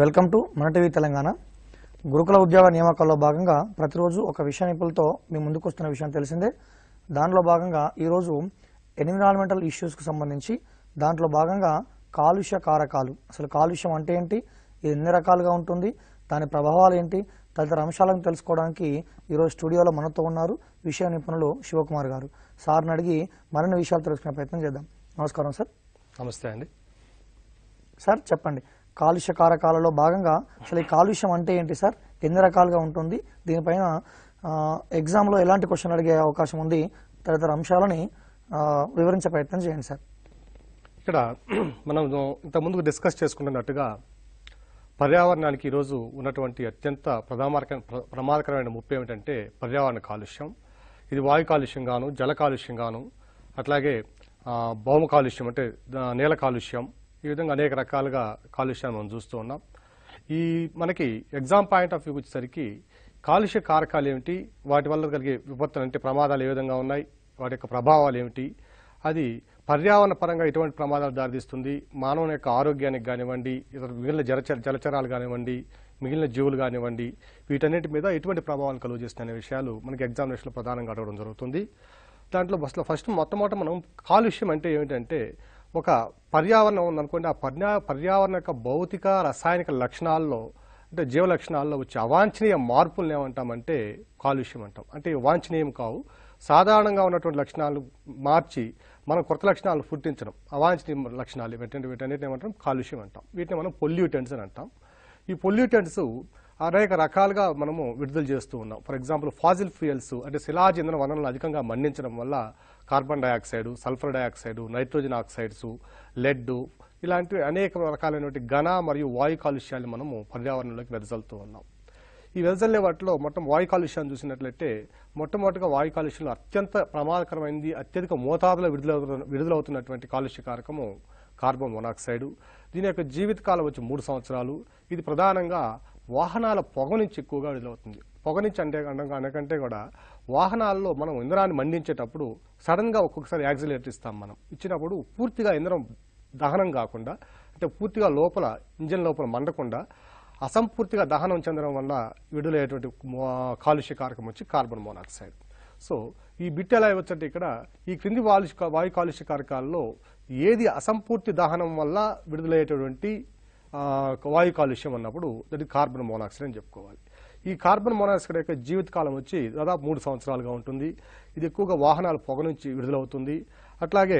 Welcome to మన TV Telangana. గురుకుల ఉద్యోగ నియామకాల్లో భాగంగా ప్రతిరోజు ఒక విషయ నిపుణులతో మీ ముందుకు వస్తున్న విషయం తెలిసిందే. దానిలో భాగంగా ఈరోజు ఎన్విరాన్మెంటల్ ఇష్యూస్కి సంబంధించి దాంట్లో భాగంగా కాలుష్య కారకాలు, అసలు కాలుష్యం అంటే ఏంటి, ఇది ఎన్ని రకాలుగా ఉంటుంది, దాని ప్రభావాలు ఏంటి తదితర అంశాలను తెలుసుకోవడానికి ఈరోజు స్టూడియోలో మనతో ఉన్నారు విషయ నిపుణులు శివకుమార్ గారు. సార్ని అడిగి మరిన్ని విషయాలు తెలుసుకునే ప్రయత్నం చేద్దాం. నమస్కారం సార్. నమస్తే అండి. సార్ చెప్పండి, కాలుష్య కారకాలలో భాగంగా అసలు ఈ కాలుష్యం అంటే ఏంటి సార్, ఎన్ని రకాలుగా ఉంటుంది, దీనిపైన ఎగ్జామ్లో ఎలాంటి క్వశ్చన్ అడిగే అవకాశం ఉంది, తదితర అంశాలని వివరించే ప్రయత్నం చేయండి సార్. ఇక్కడ మనం ఇంతకుముందు డిస్కస్ చేసుకుంటున్నట్టుగా పర్యావరణానికి ఈరోజు ఉన్నటువంటి అత్యంత ప్రమాదకరమైన ముప్పు ఏమిటంటే పర్యావరణ కాలుష్యం. ఇది వాయు కాలుష్యం గాను, జల కాలుష్యం గాను, అట్లాగే భౌమ కాలుష్యం అంటే నేల కాలుష్యం, ఈ విధంగా అనేక రకాలుగా కాలుష్యాన్ని మనం చూస్తూ ఉన్నాం. ఈ మనకి ఎగ్జామ్ పాయింట్ ఆఫ్ వ్యూ వచ్చేసరికి కాలుష్య కారకాలు ఏమిటి, వాటి వల్ల కలిగే విపత్తులు అంటే ప్రమాదాలు ఏ విధంగా ఉన్నాయి, వాటి యొక్క ప్రభావాలు ఏమిటి, అది పర్యావరణ పరంగా ఎటువంటి ప్రమాదాలు దారితీస్తుంది, మానవుని యొక్క ఆరోగ్యానికి కానివ్వండి, ఇతర మిగిలిన జలచరాలు కానివ్వండి, మిగిలిన జీవులు కానివ్వండి, వీటన్నిటి మీద ఎటువంటి ప్రభావాలు కలుగజేస్తున్న విషయాలు మనకి ఎగ్జామినేషన్లో ప్రధానంగా అడగడం జరుగుతుంది. దాంట్లో ఫస్ట్ మొట్టమొదట మనం కాలుష్యం అంటే ఏమిటంటే ఒక పర్యావరణం ఉందనుకోండి, ఆ పర్యావరణ యొక్క భౌతిక రసాయనిక లక్షణాల్లో అంటే జీవ లక్షణాల్లో వచ్చే అవాంఛనీయ మార్పులను ఏమంటామంటే కాలుష్యం అంటాం. అంటే వాంఛనీయం కావు, సాధారణంగా ఉన్నటువంటి లక్షణాలు మార్చి మనం కొత్త లక్షణాలు పుట్టించడం, అవాంఛనీయ లక్షణాలు వీటన్నిటిని ఏమంటాం కాలుష్యం అంటాం. వీటిని మనం పొల్యూటెంట్స్ అని అంటాం. ఈ పొల్యూటెంట్స్ అనేక రకాలుగా మనము విడుదల చేస్తూ ఉన్నాం. ఫర్ ఎగ్జాంపుల్ ఫాజిల్ ఫ్యూయల్స్ అంటే శిలాజ ఇంధన వనరులను అధికంగా మండించడం వల్ల carbon dioxide, sulphur dioxide, nitrogen oxides, lead ఇలాంటి అనేక రకాలైనటువంటి ఘన మరియు వాయు కాలుష్యాలు మనము పర్యావరణంలోకి వెదజల్లుతూ ఉన్నాం. ఈ వెదజల్లే వాటిలో వాయు కాలుష్యాన్ని చూసినట్లయితే మొట్టమొదటిగా వాయు కాలుష్యంలో అత్యంత ప్రమాదకరమైనది, అత్యధిక మోతాదులో విడుదలవుతున్నటువంటి కాలుష్య కారకము కార్బన్ మోనాక్సైడ్. దీని యొక్క జీవితకాలం వచ్చి 3 సంవత్సరాలు. ఇది ప్రధానంగా వాహనాల పొగ నుంచి ఎక్కువగా విడుదలవుతుంది. పొగ నుంచి అనకంటే కూడా వాహనాల్లో మనం ఇంధనాన్ని మండించేటప్పుడు సడన్గా ఒక్కొక్కసారి యాక్సిలేటర్ ఇస్తాం. మనం ఇచ్చినప్పుడు పూర్తిగా ఇంధనం దహనం కాకుండా అంటే పూర్తిగా లోపల ఇంజిన్ లోపల మండకుండా అసంపూర్తిగా దహనం చెందడం వల్ల విడుదలయ్యేటువంటి కాలుష్య కారకం వచ్చి కార్బన్ మోనాక్సైడ్. సో ఈ బిట్ ఎలా ఇవ్వచ్చంటే ఇక్కడ ఈ క్రింది వాయు కాలుష్య కారకాల్లో ఏది అసంపూర్తి దహనం వల్ల విడుదలయ్యేటటువంటి వాయు కాలుష్యం అన్నప్పుడు అది కార్బన్ మోనాక్సైడ్ అని చెప్పుకోవాలి. ఈ కార్బన్ మోనాక్సైడ్ యొక్క జీవితకాలం వచ్చి దాదాపు 3 సంవత్సరాలుగా ఉంటుంది. ఇది ఎక్కువగా వాహనాల పొగ నుంచి విడుదలవుతుంది. అట్లాగే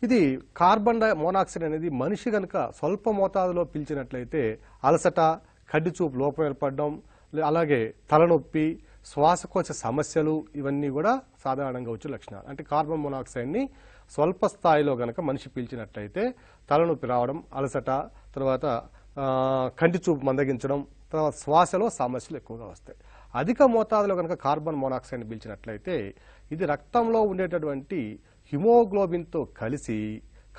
ఇది కార్బన్ మోనాక్సైడ్ అనేది మనిషి కనుక స్వల్ప మోతాదులో పీల్చినట్లయితే అలసట, కంటి చూపు లోపం ఏర్పడడం, అలాగే తలనొప్పి, శ్వాసకోశ సమస్యలు ఇవన్నీ కూడా సాధారణంగా వచ్చే లక్షణాలు. అంటే కార్బన్ మోనాక్సైడ్ని స్వల్ప స్థాయిలో గనక మనిషి పీల్చినట్లయితే తలనొప్పి రావడం, అలసట, తర్వాత కంటి చూపు మందగించడం, తర్వాత శ్వాసలో సమస్యలు ఎక్కువగా వస్తాయి. అధిక మోతాదులో కనుక కార్బన్ మోనాక్సైడ్ని పీల్చినట్లయితే ఇది రక్తంలో ఉండేటటువంటి హిమోగ్లోబిన్తో కలిసి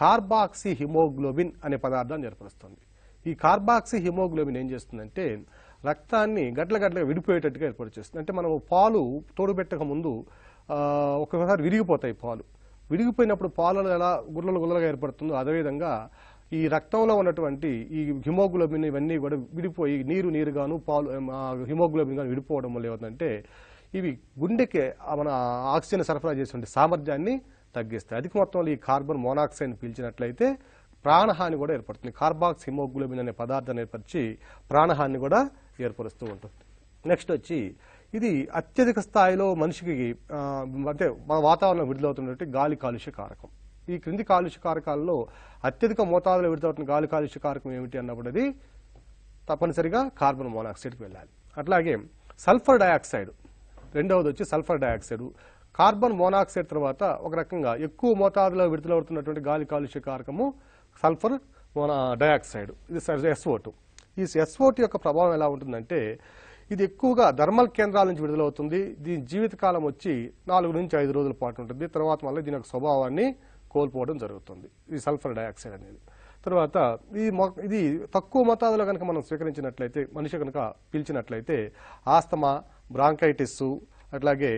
కార్బాక్సీ హిమోగ్లోబిన్ అనే పదార్థాన్ని ఏర్పరుస్తుంది. ఈ కార్బాక్సీ హిమోగ్లోబిన్ ఏం చేస్తుందంటే రక్తాన్ని గట్లగా విడిపోయేటట్టుగా ఏర్పాటు చేస్తుంది. అంటే మనం పాలు తోడుపెట్టక ముందు ఒక్కొక్కసారి విరిగిపోతాయి. పాలు విరిగిపోయినప్పుడు పాలలో ఎలా గుల్లలుగా ఏర్పడుతుందో అదేవిధంగా ఈ రక్తంలో ఉన్నటువంటి ఈ హిమోగ్లోబిన్ ఇవన్నీ కూడా విడిపోయి నీరుగాను పాలు హిమోగ్లోబిన్ గాను విడిపోవడం వల్ల ఏమవుతుందంటే ఇవి గుండెకి మన ఆక్సిజన్ సరఫరా చేసే సామర్థ్యాన్ని తగ్గిస్తాయి. అధిక మొత్తంలో ఈ కార్బన్ మోనాక్సైడ్ని పీల్చినట్లయితే ప్రాణహాని కూడా ఏర్పడుతుంది. కార్బాక్స్ హిమోగ్లోబిన్ అనే పదార్థాన్ని ఏర్పరిచి ప్రాణహాని కూడా ఏర్పరుస్తూ ఉంటుంది. నెక్స్ట్ వచ్చి ఇది అత్యధిక స్థాయిలో మనిషికి అంటే వాతావరణం విడుదలవుతున్నటువంటి గాలి కాలుష్య కారకం. ఈ క్రింది కాలుష్య కారకాల్లో అత్యధిక మోతాదులో విడుదలవుతున్న గాలి కాలుష్య కారకం ఏమిటి అన్నప్పుడు అది తప్పనిసరిగా కార్బన్ మోనాక్సైడ్కి వెళ్ళాలి. అట్లాగే సల్ఫర్ డయాక్సైడ్ రెండవది వచ్చి సల్ఫర్ డయాక్సైడ్. కార్బన్ మోనాక్సైడ్ తర్వాత ఒక రకంగా ఎక్కువ మోతాదులో విడుదలవుతున్నటువంటి గాలి కాలుష్య కారకము సల్ఫర్ డయాక్సైడ్, ఇది SO2. ఈ SO2 యొక్క ప్రభావం ఎలా ఉంటుందంటే ఇది ఎక్కువగా థర్మల్ కేంద్రాల నుంచి విడుదలవుతుంది. దీని జీవితకాలం వచ్చి 4 నుంచి 5 రోజుల పాటు ఉంటుంది. తర్వాత మళ్ళీ దీని యొక్క స్వభావాన్ని కోల్పోవడం జరుగుతుంది ఈ సల్ఫర్ డయాక్సైడ్ అనేది. తర్వాత ఇది తక్కువ మోతాదులో కనుక మనం స్వీకరించినట్లయితే మనిషి కనుక పీల్చినట్లయితే ఆస్తమా, బ్రాంకైటిస్, అట్లాగే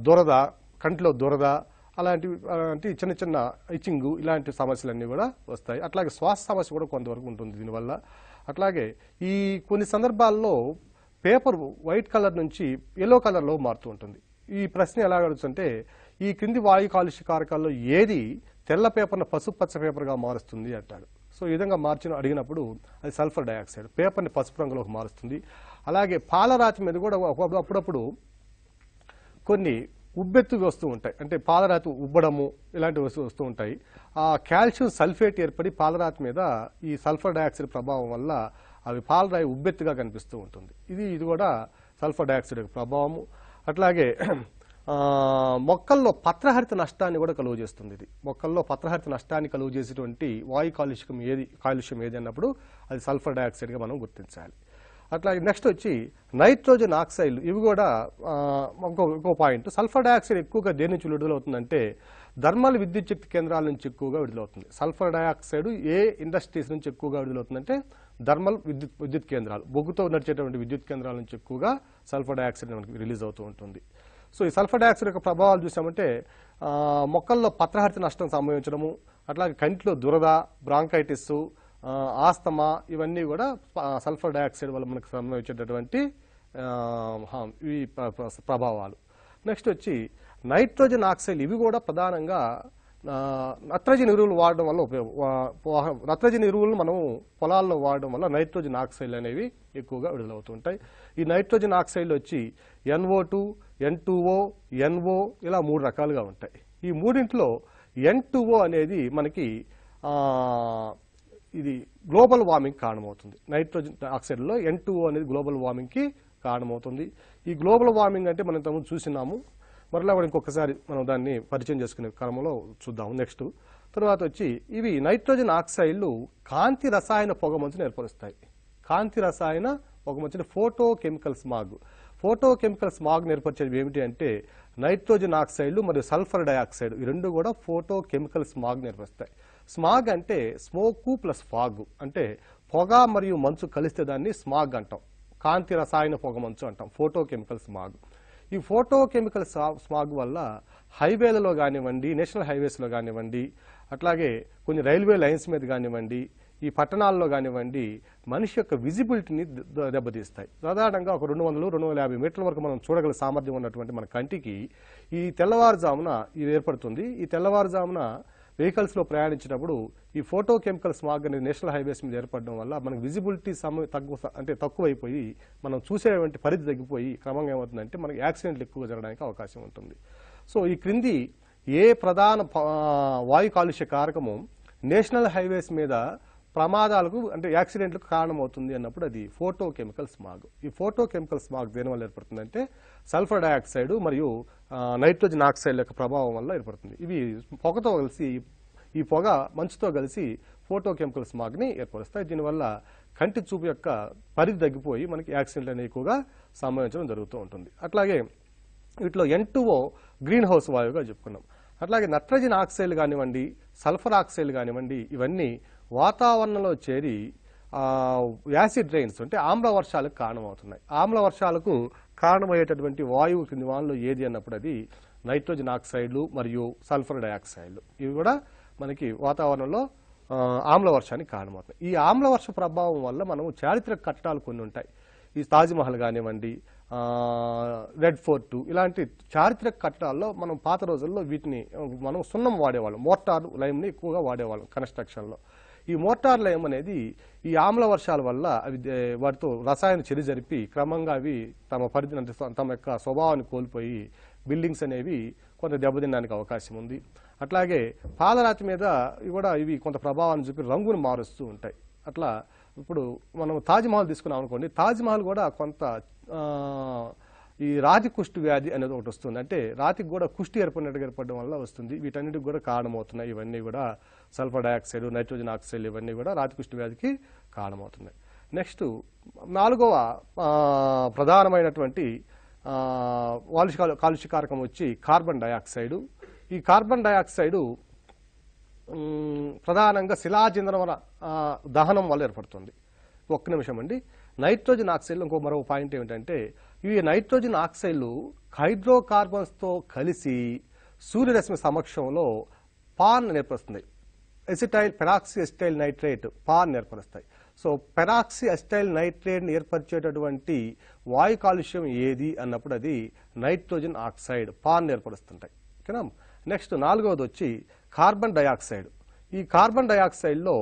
దురద, కంటిలో దురద, అలాంటి చిన్న చిన్న ఇచ్చింగ్ ఇలాంటి సమస్యలన్నీ కూడా వస్తాయి. అట్లాగే శ్వాస సమస్య కూడా కొంతవరకు ఉంటుంది దీనివల్ల. అట్లాగే ఈ కొన్ని సందర్భాల్లో పేపర్ వైట్ కలర్ నుంచి ఎల్లో కలర్లో మారుతూ ఉంటుంది. ఈ ప్రశ్న ఎలా అడుగుతుందంటే ఈ క్రింది వాయు కాలుష్య కారకాల్లో ఏది తెల్ల పేపర్ను పసుపు పచ్చ పేపర్గా మారుస్తుంది అంటాడు. సో ఈ విధంగా అడిగినప్పుడు అది సల్ఫర్ డయాక్సైడ్ పేపర్ని పసుపు రంగులోకి మారుస్తుంది. అలాగే పాలరాతి మీద కూడా అప్పుడప్పుడు కొన్ని ఉబ్బెత్తుగా వస్తూ ఉంటాయి, అంటే పాలరాతి ఉబ్బడము ఇలాంటివి వస్తూ ఉంటాయి. ఆ కాల్షియం సల్ఫేట్ ఏర్పడి పాలరాతి మీద ఈ సల్ఫర్ డయాక్సైడ్ ప్రభావం వల్ల అవి పాలరాయి ఉబ్బెత్తుగా కనిపిస్తూ ఉంటుంది. ఇది కూడా సల్ఫర్ డయాక్సైడ్ యొక్క ప్రభావము. అట్లాగే మొక్కల్లో పత్రహరిత నష్టాన్ని కూడా కలుగు చేస్తుంది. ఇది మొక్కల్లో పత్రహరిత నష్టాన్ని కలుగు చేసేటువంటి వాయు కాలుష్యం ఏది అన్నప్పుడు అది సల్ఫర్ డయాక్సైడ్గా మనం గుర్తించాలి. అట్లాగే నెక్స్ట్ వచ్చి నైట్రోజన్ ఆక్సైడ్లు, ఇవి కూడా ఇంకో పాయింట్. సల్ఫర్ డయాక్సైడ్ ఎక్కువగా దేని నుంచి విడుదలవుతుందంటే థర్మల్ విద్యుత్ శక్తి కేంద్రాల నుంచి ఎక్కువగా విడుదలవుతుంది. సల్ఫర్ డయాక్సైడ్ ఏ ఇండస్ట్రీస్ నుంచి ఎక్కువగా విడుదలవుతుందంటే థర్మల్ విద్యుత్ కేంద్రాలు, బొగ్గుతో నడిచేటువంటి విద్యుత్ కేంద్రాల నుంచి ఎక్కువగా సల్ఫర్ డయాక్సైడ్ మనకి రిలీజ్ అవుతూ ఉంటుంది. సో ఈ సల్ఫర్ డయాక్సైడ్ యొక్క ప్రభావాలు చూసామంటే మొక్కల్లో పత్రహరిత నష్టం సంభవించడము, అట్లాగే కంటిలో దురద, బ్రాంకైటిస్, ఆస్తమా, ఇవన్నీ కూడా సల్ఫర్ డయాక్సైడ్ వల్ల మనకు సంభవించేటటువంటి ఈ ప్రభావాలు. నెక్స్ట్ వచ్చి నైట్రోజన్ ఆక్సైడ్, ఇవి కూడా ప్రధానంగా నత్రజని ఎరువులు వాడడం వల్ల నత్రజని ఎరువులను మనం పొలాల్లో వాడడం వల్ల నైట్రోజన్ ఆక్సైడ్లు అనేవి ఎక్కువగా విడుదలవుతుంటాయి. ఈ నైట్రోజన్ ఆక్సైడ్లు వచ్చి NO2, N2O, NO ఇలా 3 రకాలుగా ఉంటాయి. ఈ మూడింట్లో N2O అనేది మనకి ఇది గ్లోబల్ వార్మింగ్ కారణమవుతుంది. నైట్రోజన్ ఆక్సైడ్లో N2O అనేది గ్లోబల్ వార్మింగ్కి కారణమవుతుంది. ఈ గ్లోబల్ వార్మింగ్ అంటే మనం ఇంతకుముందు చూసినాము, మరలా కూడా ఇంకొకసారి మనం దాన్ని పరిచయం చేసుకునే క్రమంలో చూద్దాము. నెక్స్ట్ తర్వాత వచ్చి ఇవి నైట్రోజన్ ఆక్సైడ్లు కాంతి రసాయన పొగమంచును ఏర్పరుస్తాయి. కాంతి రసాయన పొగమంచుని ఫోటోకెమికల్ స్మాగ్. ఫోటోకెమికల్ స్మాగ్ ఏర్పరిచేది ఏమిటి అంటే నైట్రోజన్ ఆక్సైడ్లు మరియు సల్ఫర్ డయాక్సైడ్, ఈ రెండు కూడా ఫోటోకెమికల్ స్మాగ్ ఏర్పరుస్తాయి. స్మాగ్ అంటే స్మోకు ప్లస్ ఫాగ్, అంటే పొగ మరియు మంచు కలిస్తే దాన్ని స్మాగ్ అంటాం. కాంతి రసాయన పొగ మంచు అంటాం, ఫోటోకెమికల్ స్మాగ్. ఈ ఫోటోకెమికల్ స్మాగ్ వల్ల హైవేలలో కానివ్వండి, నేషనల్ హైవేస్లో కానివ్వండి, అట్లాగే కొన్ని రైల్వే లైన్స్ మీద కానివ్వండి, ఈ పట్టణాల్లో కానివ్వండి మనిషి యొక్క విజిబిలిటీని దెబ్బతీస్తాయి. సాధారణంగా ఒక 200-250 మీటర్ల వరకు మనం చూడగల సామర్థ్యం ఉన్నటువంటి మన కంటికి ఈ తెల్లవారుజామున ఇది ఏర్పడుతుంది. ఈ తెల్లవారుజామున వెహికల్స్లో ప్రయాణించినప్పుడు ఈ ఫోటోకెమికల్ స్మాగ్ అనేది నేషనల్ హైవేస్ మీద ఏర్పడడం వల్ల మనకు విజిబిలిటీ తక్కువైపోయి మనం చూసేటువంటి పరిధి తగ్గిపోయి క్రమంగా ఏమవుతుందంటే మనకి యాక్సిడెంట్లు ఎక్కువగా జరగడానికి అవకాశం ఉంటుంది. సో ఈ క్రింది ఏ ప్రధాన వాయు కాలుష్య కారకము నేషనల్ హైవేస్ మీద ప్రమాదాలకు అంటే యాక్సిడెంట్లకు కారణమవుతుంది అన్నప్పుడు అది ఫోటోకెమికల్ స్మాగ్. ఈ ఫోటోకెమికల్ స్మాగ్ దేనివల్ల ఏర్పడుతుందంటే సల్ఫర్ డయాక్సైడ్ మరియు నైట్రోజన్ ఆక్సైడ్ యొక్క ప్రభావం వల్ల ఏర్పడుతుంది. ఇవి పొగతో కలిసి ఈ పొగ మంచుతో కలిసి ఫోటోకెమికల్ స్మాగ్ని ఏర్పరుస్తాయి. దీనివల్ల కంటి చూపు యొక్క పరిధి తగ్గిపోయి మనకి యాక్సిడెంట్లు అనేవి ఎక్కువగా సంభవించడం జరుగుతూ ఉంటుంది. అట్లాగే వీటిలో N2O గ్రీన్ హౌస్ వాయువుగా చెప్పుకున్నాం. అట్లాగే నత్రజన్ ఆక్సైడ్లు కానివ్వండి, సల్ఫర్ ఆక్సైడ్లు కానివ్వండి, ఇవన్నీ వాతావరణంలో చేరి యాసిడ్ రైన్స్ అంటే ఆమ్ల వర్షాలకు కారణమవుతున్నాయి. ఆమ్ల వర్షాలకు కారణమయ్యేటటువంటి వాయువు కింది వానలో ఏది అన్నప్పుడు అది నైట్రోజన్ ఆక్సైడ్లు మరియు సల్ఫర్ డయాక్సైడ్లు. ఇవి కూడా మనకి వాతావరణంలో ఆమ్ల వర్షానికి కారణమవుతాయి. ఈ ఆమ్ల వర్ష ప్రభావం వల్ల మనం చారిత్రక కట్టడాలు కొన్ని ఉంటాయి. ఈ తాజ్మహల్ కానివ్వండి, రెడ్ ఫోర్ట్, ఇలాంటి చారిత్రక కట్టడాల్లో మనం పాత రోజుల్లో వీటిని మనం సున్నం వాడేవాళ్ళం, మోర్టార్ లైమ్ని ఎక్కువగా వాడేవాళ్ళం కన్స్ట్రక్షన్లో. ఈ మోర్టార్ లైమ్ అనేది ఈ ఆమ్ల వర్షాల వల్ల అవి వాటితో రసాయన చర్య జరిపి క్రమంగా అవి తమ పరిధిని అంటే తమ యొక్క స్వభావాన్ని కోల్పోయి బిల్డింగ్స్ అనేవి కొంత దెబ్బతినడానికి అవకాశం ఉంది. అట్లాగే పాలరాతి మీద కూడా ఇవి కొంత ప్రభావాన్ని చూపి రంగును మారుస్తూ ఉంటాయి. అట్లా ఇప్పుడు మనం తాజ్మహల్ తీసుకున్నాం అనుకోండి, తాజ్మహల్ కూడా కొంత ఈ రాతి కుష్టి వ్యాధి అనేది ఒకటి వస్తుంది. అంటే రాతికి కూడా కుష్టి ఏర్పడడం వల్ల వస్తుంది. వీటన్నిటికి కూడా కారణమవుతున్నాయి. ఇవన్నీ కూడా సల్ఫర్ డయాక్సైడ్, నైట్రోజన్ ఆక్సైడ్ ఇవన్నీ కూడా రాతి కుష్టి వ్యాధికి కారణమవుతున్నాయి. నెక్స్ట్ 4వ ప్రధానమైనటువంటి కాలుష్యకారకం వచ్చి కార్బన్ డయాక్సైడ్. ఈ కార్బన్ డయాక్సైడ్ ప్రధానంగా శిలాజంధ్రవన దహనం వల్ల ఏర్పడుతుంది. ఒక్క నిమిషం అండి. నైట్రోజన్ ఆక్సైడ్లు ఇంకో మరో పాయింట్ ఏమిటంటే ఇవి నైట్రోజన్ ఆక్సైడ్లు హైడ్రోకార్బన్స్తో కలిసి సూర్యరశ్మి సమక్షంలో పాన్ ఏర్పరుస్తుంది. Acetyl peroxy acetyl nitrate pan ఏర్పరుస్తాయి. సో పెరాక్సీ అసిటైల్ నైట్రేట్ని ఏర్పరిచేటటువంటి వాయు కాలుష్యం ఏది అన్నప్పుడు అది నైట్రోజన్ ఆక్సైడ్ పాన్ ఏర్పరుస్తుంటాయి. ఓకేనా. నెక్స్ట్ 4వది వచ్చి కార్బన్ డయాక్సైడ్. ఈ కార్బన్ డయాక్సైడ్లో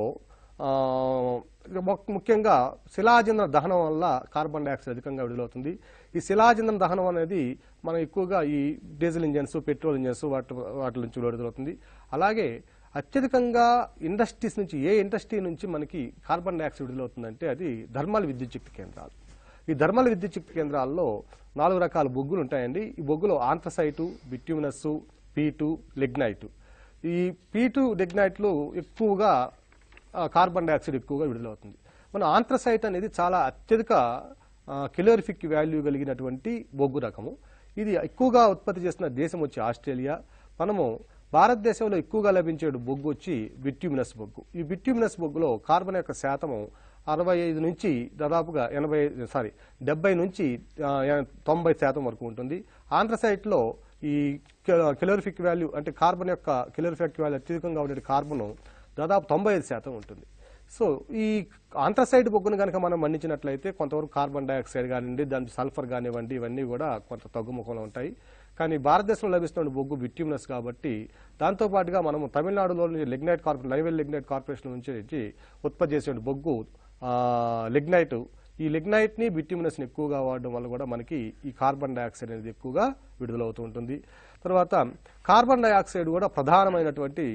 ముఖ్యంగా శిలాజంధ్ర దహనం వల్ల కార్బన్ డయాక్సైడ్ అధికంగా విడుదలవుతుంది. ఈ శిలాజంధ్ర దహనం అనేది మనం ఎక్కువగా ఈ డీజిల్ ఇంజన్స్, పెట్రోల్ ఇంజన్స్ వాటి నుంచి విడుదలవుతుంది. అలాగే అత్యధికంగా ఇండస్ట్రీస్ నుంచి, ఏ ఇండస్ట్రీ నుంచి మనకి కార్బన్ డయాక్సైడ్ విడుదలవుతుందంటే అది థర్మల్ విద్యుత్ శక్తి కేంద్రాలు. ఈ థర్మల్ విద్యుత్ శక్తి కేంద్రాల్లో 4 రకాల బొగ్గులు ఉంటాయండి. ఈ బొగ్గులో ఆంథ్రసైటు, బిట్యూమినస్, P2, లిగ్నైట్. ఈ P2 లిగ్నైట్లు ఎక్కువగా కార్బన్ డయాక్సైడ్ ఎక్కువగా విడుదలవుతుంది. మన ఆంథ్రసైట్ అనేది చాలా అత్యధిక కెలోరిఫిక్ వాల్యూ కలిగినటువంటి బొగ్గు రకము. ఇది ఎక్కువగా ఉత్పత్తి చేస్తున్న దేశం వచ్చి ఆస్ట్రేలియా. మనము భారతదేశంలో ఎక్కువగా లభించే బొగ్గు వచ్చి బిట్యూమినస్ బొగ్గు. ఈ బిట్యూమినస్ బొగ్గులో కార్బన్ యొక్క శాతము 65 నుంచి దాదాపుగా 70 నుంచి 90% వరకు ఉంటుంది. ఆంథ్రసైట్లో ఈ కెలోరిఫిక్ వాల్యూ అంటే కార్బన్ యొక్క కెలోరిఫిక్ వాల్యూ అత్యధికంగా ఉండే కార్బన్ దాదాపు 95% ఉంటుంది. సో ఈ ఆంథ్రసైట్ బొగ్గును కనుక మనం మండించినట్లయితే కొంతవరకు కార్బన్ డయాక్సైడ్ కానివ్వండి, దాని సల్ఫర్ కానివ్వండి, ఇవన్నీ కూడా కొంత తగ్గుముఖంలో ఉంటాయి. కానీ భారతదేశంలో లభిస్తున్న బొగ్గు బిట్యూమినస్ కాబట్టి దాంతోపాటుగా మనము తమిళనాడులోని నైవేల్ లిగ్నైట్ కార్పొరేషన్ నుంచి ఉత్పత్తి చేసే బొగ్గు లిగ్నైట్. ఈ లిగ్నైట్ని, బిట్యూమినస్ని ఎక్కువగా వాడడం వల్ల కూడా మనకి ఈ కార్బన్ డయాక్సైడ్ అనేది ఎక్కువగా విడుదలవుతూ ఉంటుంది. తర్వాత కార్బన్ డయాక్సైడ్ కూడా ప్రధానమైనటువంటి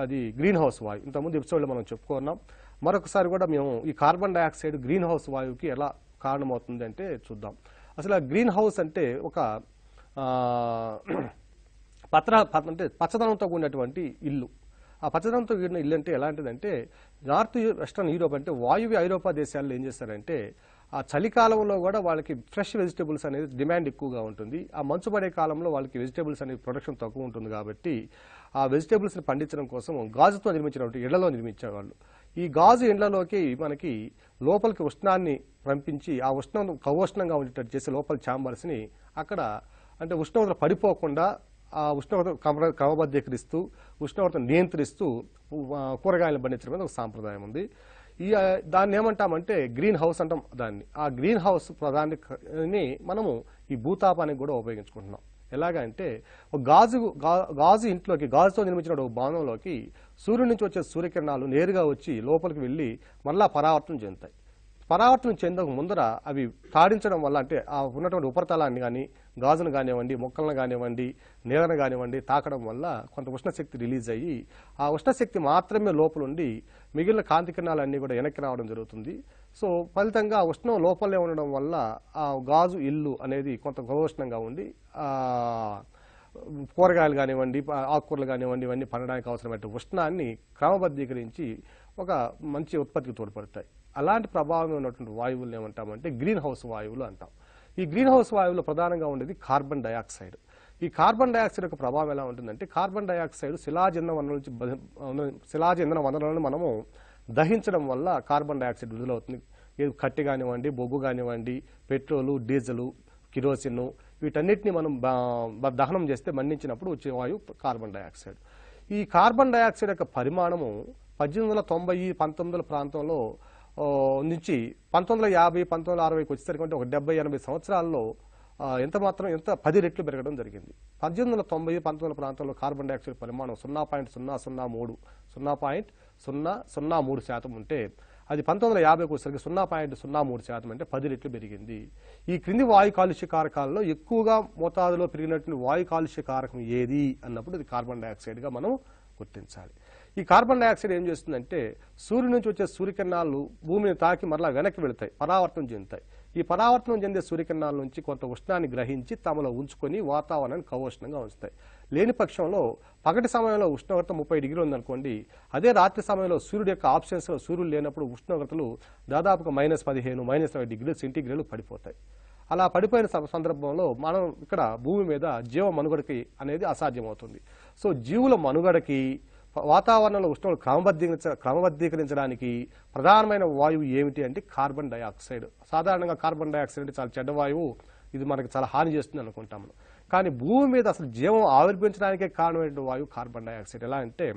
అది గ్రీన్ హౌస్ వాయువు. ఇంతకుముందు ఎపిసోడ్లో మనం చెప్పుకున్నాం. మరొకసారి కూడా మేము ఈ కార్బన్ డయాక్సైడ్ గ్రీన్ హౌస్ వాయువుకి ఎలా కారణమవుతుంది అంటే చూద్దాం. అసలు ఆ గ్రీన్ హౌస్ అంటే ఒక పచ్చదనంతో కూడినటువంటి ఇల్లు. ఆ పచ్చదనంతో కూడిన ఇల్లు అంటే ఎలాంటిదంటే నార్త్ వెస్టర్న్ యూరోప్ అంటే వాయువ్య ఐరోపా దేశాల్లో ఏం చేస్తారంటే ఆ చలికాలంలో కూడా వాళ్ళకి ఫ్రెష్ వెజిటేబుల్స్ అనేది డిమాండ్ ఎక్కువగా ఉంటుంది. ఆ మంచు పడే కాలంలో వాళ్ళకి వెజిటేబుల్స్ అనేది ప్రొడక్షన్ తక్కువ ఉంటుంది కాబట్టి ఆ వెజిటేబుల్స్ని పండించడం కోసం గాజుతో నిర్మించినటువంటి ఇళ్లలో నిర్మించేవాళ్ళు. ఈ గాజు ఇండ్లలోకి మనకి లోపలికి ఉష్ణాన్ని పంపించి ఆ ఉష్ణం కవోష్ణంగా ఉండేటట్టు చేసి లోపల ఛాంబర్స్ని అక్కడ అంటే ఉష్ణోగ్రత పడిపోకుండా ఆ ఉష్ణోగ్రత క్రమబద్ధీకరిస్తూ ఉష్ణోగ్రతను నియంత్రిస్తూ కూరగాయలను పండించడం అనేది ఒక సాంప్రదాయం ఉంది. దాన్ని ఏమంటామంటే గ్రీన్ హౌస్ అంటాం దాన్ని. ఆ గ్రీన్ హౌస్ ప్రధాని మనము ఈ భూతాపానికి కూడా ఉపయోగించుకుంటున్నాం. ఎలాగంటే ఒక గాజు ఇంట్లోకి గాజుతో నిర్మించిన ఒక భవనంలోకి సూర్యుడి నుంచి వచ్చే సూర్యకిరణాలు నేరుగా వచ్చి లోపలికి వెళ్ళి మళ్ళా పరావర్తనం చెందుతాయి. పరావర్తనం చెందక ముందర అవి తాడించడం వల్ల అంటే ఆ ఉన్నటువంటి ఉపరితలాన్ని కానీ గాజును కానివ్వండి, మొక్కలను కానివ్వండి, నేలను కానివ్వండి తాకడం వల్ల కొంత ఉష్ణశక్తి రిలీజ్ అయ్యి ఆ ఉష్ణశక్తి మాత్రమే లోపలుండి మిగిలిన కాంతి కిరణాలన్నీ కూడా వెనక్కి రావడం జరుగుతుంది. సో ఫలితంగా ఉష్ణం లోపలే ఉండడం వల్ల ఆ గాజు ఇల్లు అనేది కొంత గౌష్ణంగా ఉండి కూరగాయలు కానివ్వండి, ఆకుకూరలు కానివ్వండి, ఇవన్నీ పండడానికి అవసరమైన ఉష్ణాన్ని క్రమబద్ధీకరించి ఒక మంచి ఉత్పత్తికి తోడ్పడతాయి. అలాంటి ప్రభావం ఉన్నటువంటి వాయువులు ఏమంటామంటే గ్రీన్ హౌస్ వాయువులు అంటాం. ఈ గ్రీన్ హౌస్ వాయువులో ప్రధానంగా ఉండేది కార్బన్ డయాక్సైడ్. ఈ కార్బన్ డయాక్సైడ్ యొక్క ప్రభావం ఎలా ఉంటుందంటే కార్బన్ డయాక్సైడ్ శిలాజ ఇంధన వనరులను మనము దహించడం వల్ల కార్బన్ డయాక్సైడ్ విడుదలవుతుంది. కట్టె కానివ్వండి, బొగ్గు కానివ్వండి, పెట్రోలు, డీజిలు, కిరోసిన్ వీటన్నిటిని మనం దహనం చేస్తే మండించినప్పుడు వచ్చే వాయువు కార్బన్ డయాక్సైడ్. ఈ కార్బన్ డయాక్సైడ్ యొక్క పరిమాణము 1890, 1900 ప్రాంతంలో నుంచి 1950, 1960కి వచ్చేసరికి అంటే ఒక 70-80 సంవత్సరాల్లో ఎంత 10 రెట్లు పెరగడం జరిగింది. 1890, 1900 ప్రాంతంలో కార్బన్ డయాక్సైడ్ పరిమాణం 0.003% ఉంటే అది 1950కి వచ్చేసరికి 0.03% అంటే 10 రెట్లు పెరిగింది. ఈ క్రింది వాయు కాలుష్య కారకాలలో ఎక్కువగా మోతాదులో పెరిగినటువంటి వాయు కాలుష్య కారకం ఏది అన్నప్పుడు ఇది కార్బన్ డయాక్సైడ్గా మనం గుర్తించాలి. ఈ కార్బన్ డయాక్సైడ్ ఏం చేస్తుందంటే సూర్యుడి నుంచి వచ్చే సూర్యకిరణాలు భూమిని తాకి మరలా వెనక్కి వెళతాయి, పరావర్తనం చెందుతాయి. ఈ పరావర్తనం చెందే సూర్యకిరణాల నుంచి కొంత ఉష్ణాన్ని గ్రహించి తమలో ఉంచుకొని వాతావరణాన్ని కవోష్ణంగా ఉంచుతాయి. లేని పక్షంలో పగటి సమయంలో ఉష్ణోగ్రత 30 డిగ్రీలు ఉందనుకోండి, అదే రాత్రి సమయంలో సూర్యుడు యొక్క ఆప్షన్స్లో సూర్యుడు లేనప్పుడు ఉష్ణోగ్రతలు దాదాపుగా -15, -20 డిగ్రీలు సెంటీగ్రేడ్లు పడిపోతాయి. అలా పడిపోయిన సందర్భంలో మనం ఇక్కడ భూమి మీద జీవ మనుగడకి అనేది అసాధ్యమవుతుంది. సో జీవుల మనుగడకి వాతావరణంలో ఉష్ణోగ్రత క్రమబద్ధీకరించడానికి ప్రధానమైన వాయువు ఏమిటి అంటే కార్బన్ డయాక్సైడ్. సాధారణంగా కార్బన్ డయాక్సైడ్ అంటే చాలా చెడ్డ వాయువు, ఇది మనకి చాలా హాని చేస్తుంది అనుకుంటాము. కానీ భూమి మీద అసలు జీవం ఆవిర్భించడానికే కారణమైన వాయువు కార్బన్ డయాక్సైడ్. ఎలా అంటే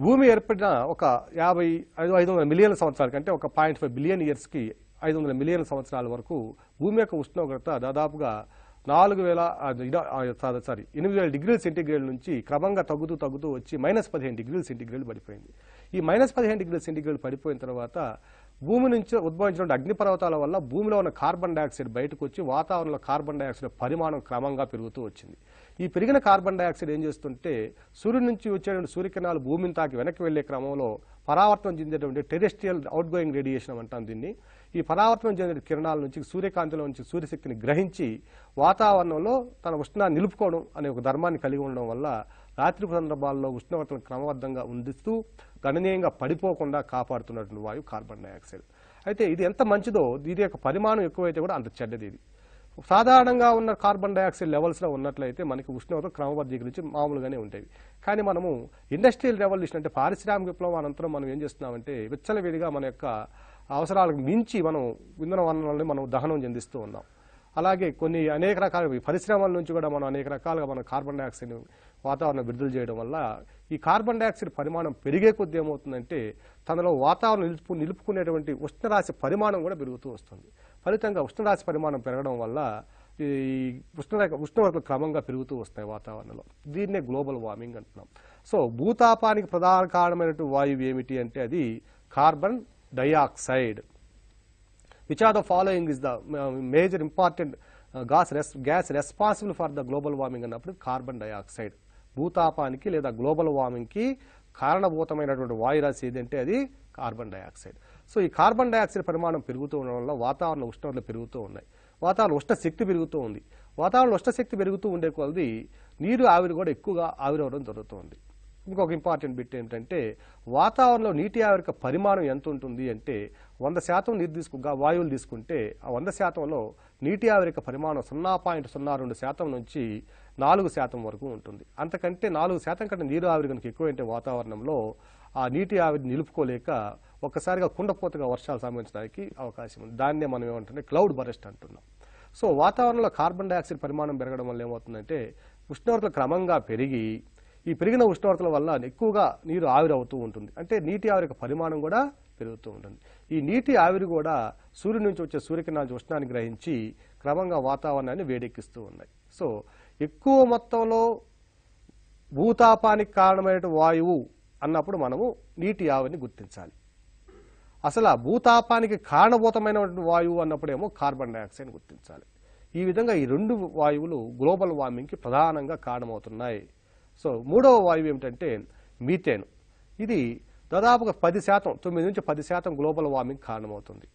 భూమి ఏర్పడిన ఒక 500 మిలియన్ల సంవత్సరాల కంటే ఒక 0.5 బిలియన్ ఇయర్స్కి 500 మిలియన్ల సంవత్సరాల వరకు భూమి యొక్క ఉష్ణోగ్రత దాదాపుగా 8,000 డిగ్రీల సెంటీగ్రేడ్ నుంచి క్రమంగా తగ్గుతూ వచ్చి -15 డిగ్రీల సెంటీగ్రేడ్ పడిపోయింది. ఈ -15 డిగ్రీల సెంటీగ్రేడ్ పడిపోయిన తర్వాత భూమి నుంచి ఉద్భవించిన అగ్నిపర్వతాల వల్ల భూమిలో ఉన్న కార్బన్ డైఆక్సైడ్ బయటకు వచ్చి వాతావరణంలో కార్బన్ డైఆక్సైడ్ పరిమాణం క్రమంగా పెరుగుతూ వచ్చింది. ఈ పెరిగిన కార్బన్ డైఆక్సైడ్ ఏం చేస్తుంటే సూర్యుడి నుంచి వచ్చేటువంటి సూర్యకిరణాలు భూమిని తాకి వెనక్కి వెళ్లే క్రమంలో పరావర్తనం చెందేటువంటి టెరెస్ట్రియల్ అవుట్ గోయింగ్ రేడియేషన్ అంటాం దీన్ని. ఈ పరావర్తనం చెందిన కిరణాల నుంచి సూర్యకాంతిలో నుంచి సూర్యశక్తిని గ్రహించి వాతావరణంలో తన ఉష్ణాన్ని నిలుపుకోవడం అనే ఒక ధర్మాన్ని కలిగి ఉండడం వల్ల రాత్రి సందర్భాల్లో ఉష్ణోగ్రతను క్రమబద్ధంగా ఉండిస్తూ గణనీయంగా పడిపోకుండా కాపాడుతున్నటువంటి వాయువు కార్బన్ డైఆక్సైడ్. అయితే ఇది ఎంత మంచిదో దీని యొక్క పరిమాణం ఎక్కువైతే కూడా అంత చెడ్డది. ఇది సాధారణంగా ఉన్న కార్బన్ డైఆక్సైడ్ లెవెల్స్లో ఉన్నట్లయితే మనకి ఉష్ణోగ్రత క్రమబద్ధీకరించి మామూలుగానే ఉంటాయి. కానీ మనము ఇండస్ట్రియల్ రెవల్యూషన్ అంటే పారిశ్రామిక విప్లవం అనంతరం మనం ఏం చేస్తున్నామంటే విచ్చలవిడిగా మన యొక్క అవసరాలకు మించి మనం ఇంధన వనరులని మనం దహనం చెందిస్తూ ఉన్నాం. అలాగే అనేక రకాల పరిశ్రమల నుంచి కూడా మనం అనేక రకాలుగా మనం కార్బన్ డైఆక్సైడ్ వాతావరణం విడుదల చేయడం వల్ల ఈ కార్బన్ డైఆక్సైడ్ పరిమాణం పెరిగే కొద్దీ ఏమవుతుందంటే తనలో వాతావరణం నిలుపుకునేటువంటి ఉష్ణరాశి పరిమాణం కూడా పెరుగుతూ వస్తుంది. ఫలితంగా ఉష్ణరాశి పరిమాణం పెరగడం వల్ల ఈ ఉష్ణోగ్రతలు క్రమంగా పెరుగుతూ వస్తాయి వాతావరణంలో. దీన్నే గ్లోబల్ వార్మింగ్ అంటున్నాం. సో భూతాపానికి ప్రధాన కారణమైనటువంటి వాయువు ఏమిటి అంటే అది carbon dioxide. Which are the following is the major important gas responsible for the global warming అన్నప్పుడు కార్బన్ డైఆక్సైడ్. భూతాపానికి లేదా గ్లోబల్ వార్మింగ్కి కారణభూతమైనటువంటి వాయురాశి ఏదంటే అది కార్బన్ డైఆక్సైడ్. సో ఈ కార్బన్ డైఆక్సైడ్ పరిమాణం పెరుగుతూ ఉండడం వల్ల వాతావరణ ఉష్ణోగ్రతలు పెరుగుతూ ఉన్నాయి. వాతావరణ ఉష్ణ శక్తి పెరుగుతూ ఉంది. వాతావరణ ఉష్ణ శక్తి పెరుగుతూ ఉండే కొలది నీరు ఆవిరి కూడా ఎక్కువగా ఆవిరవడం జరుగుతుంది. ఇంకొక ఇంపార్టెంట్ బిట్ ఏంటంటే వాతావరణంలో నీటి ఆవిరి పరిమాణం ఎంత ఉంటుంది అంటే 100% నీరు వాయువులు తీసుకుంటే ఆ 100%లో నీటి ఆవిరి పరిమాణం 0.02% నుంచి 4% వరకు ఉంటుంది. అంతకంటే 4% కంటే నీరు ఆవిరి కనుక ఎక్కువైతే వాతావరణంలో ఆ నీటి ఆవిరి నిలుపుకోలేక ఒక్కసారిగా కుండపోతగా వర్షాలు సంభవించడానికి అవకాశం ఉంది. దాన్నే మనం ఏమంటే క్లౌడ్ బరెస్ట్ అంటున్నాం. సో వాతావరణంలో కార్బన్ డైఆక్సైడ్ పరిమాణం పెరగడం వల్ల ఏమవుతుందంటే ఉష్ణోగ్రతలు క్రమంగా పెరిగి ఈ పెరిగిన ఉష్ణోగ్రతల వల్ల ఎక్కువగా నీరు ఆవిరి అవుతూ ఉంటుంది. అంటే నీటి ఆవిరి పరిమాణం కూడా పెరుగుతూ ఉంటుంది. ఈ నీటి ఆవిరి కూడా సూర్యుడి నుంచి వచ్చే సూర్యకిరణాల ఉష్ణాన్ని గ్రహించి క్రమంగా వాతావరణాన్ని వేడెక్కిస్తూ ఉన్నాయి. సో ఎక్కువ మొత్తంలో భూతాపానికి కారణమైన వాయువు అన్నప్పుడు మనము నీటి ఆవిరిని గుర్తించాలి. అసలు ఆ భూతాపానికి కారణభూతమైనటువంటి వాయువు అన్నప్పుడేమో కార్బన్ డైఆక్సైడ్ గుర్తించాలి. ఈ విధంగా ఈ రెండు వాయువులు గ్లోబల్ వార్మింగ్కి ప్రధానంగా కారణమవుతున్నాయి. సో మూడవ వాయువు ఏమిటంటే మీథేన్. ఇది దాదాపుగా 10%, 9 నుంచి 10% గ్లోబల్ వార్మింగ్ కారణమవుతుంది.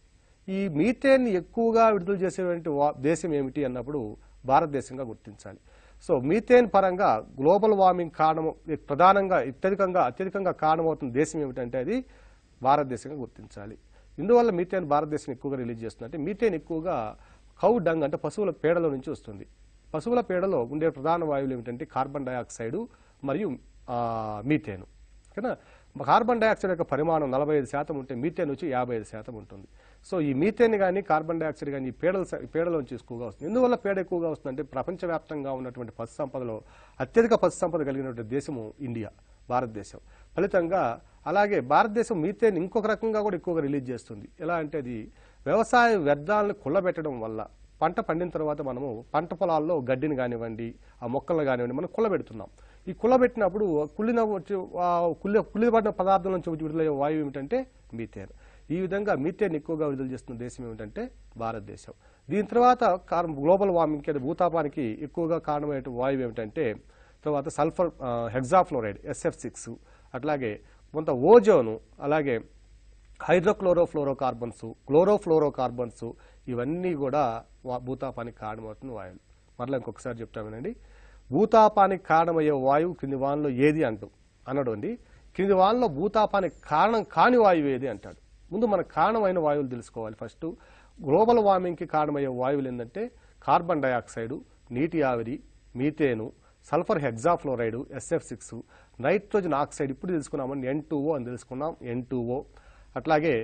ఈ మీథేన్ ఎక్కువగా విడుదల చేసేటువంటి దేశం ఏమిటి అన్నప్పుడు భారతదేశంగా గుర్తించాలి. సో మీథేన్ పరంగా గ్లోబల్ వార్మింగ్ కారణం ప్రధానంగా అత్యధికంగా కారణమవుతున్న దేశం ఏమిటంటే అది భారతదేశంగా గుర్తించాలి. ఇందువల్ల మీథేన్ భారతదేశం ఎక్కువగా రిలీజ్ చేస్తుందంటే మీథేన్ ఎక్కువగా కౌ డంగ్ అంటే పశువుల పేడలో నుంచి వస్తుంది. పశువుల పేడలో ఉండే ప్రధాన వాయువులు ఏమిటంటే కార్బన్ డైఆక్సైడ్ మరియు మీథేన్. కదా కార్బన్ డైఆక్సైడ్ యొక్క పరిమాణం 45% ఉంటే మీథేన్ వచ్చి 55% ఉంటుంది. సో ఈ మీథేన్ కానీ కార్బన్ డైఆక్సైడ్ కానీ ఈ పేడలోంచి ఎక్కువగా వస్తుంది. ఎందువల్ల పేడ ఎక్కువగా వస్తుందంటే ప్రపంచవ్యాప్తంగా ఉన్నటువంటి పశు సంపదలో అత్యధిక పశు సంపద కలిగినటువంటి దేశము ఇండియా, భారతదేశం. ఫలితంగా అలాగే భారతదేశం మీథేన్ ఇంకొక రకంగా కూడా ఎక్కువగా రిలీజ్ చేస్తుంది. ఎలా అంటే అది వ్యవసాయ వ్యర్థాలను కుళ్ళబెట్టడం వల్ల పంట పండిన తర్వాత మనము పంట పొలాల్లో గడ్డిని కానివ్వండి ఆ మొక్కలను కానివ్వండి మనం కుళ్ళబెడుతున్నాం. ఈ కుళ్ళబెట్టినప్పుడు కుళ్ళబడిన పదార్థాల నుంచి విడుదలయ్యే వాయువు ఏమిటంటే మీథేన్. ఈ విధంగా మీథేన్ ఎక్కువగా విడుదల చేస్తున్న దేశం ఏమిటంటే భారతదేశం. దీని తర్వాత గ్లోబల్ వార్మింగ్కి అది భూతాపానికి ఎక్కువగా కారణమైన వాయువు ఏమిటంటే తర్వాత సల్ఫర్ హెక్సాఫ్లోరైడ్ SF6, అట్లాగే కొంత ఓజోను, అలాగే క్లోరోఫ్లోరోకార్బన్స్ ఇవన్నీ కూడా భూతాపానికి కారణమవుతున్న వాయువులు. మరలా ఇంకొకసారి చెప్తామేనండి. భూతాపానికి కారణమయ్యే వాయువు క్రింది వానలో ఏది అనడండి. క్రింది వానలో భూతాపానికి కారణం కాని వాయువు ఏది అంటాడు. ముందు మన కారణమైన వాయువులు తెలుసుకోవాలి. ఫస్ట్ గ్లోబల్ వార్మింగ్కి కారణమయ్యే వాయువులు ఏంటంటే కార్బన్ డైఆక్సైడ్, నీటి ఆవిరి, మీథేను, sulphur hexafluoride SF6, nitrogen oxide ఇప్పుడు తెలుసుకున్నామని N2O అని తెలుసుకున్నాం N2O. అట్లాగే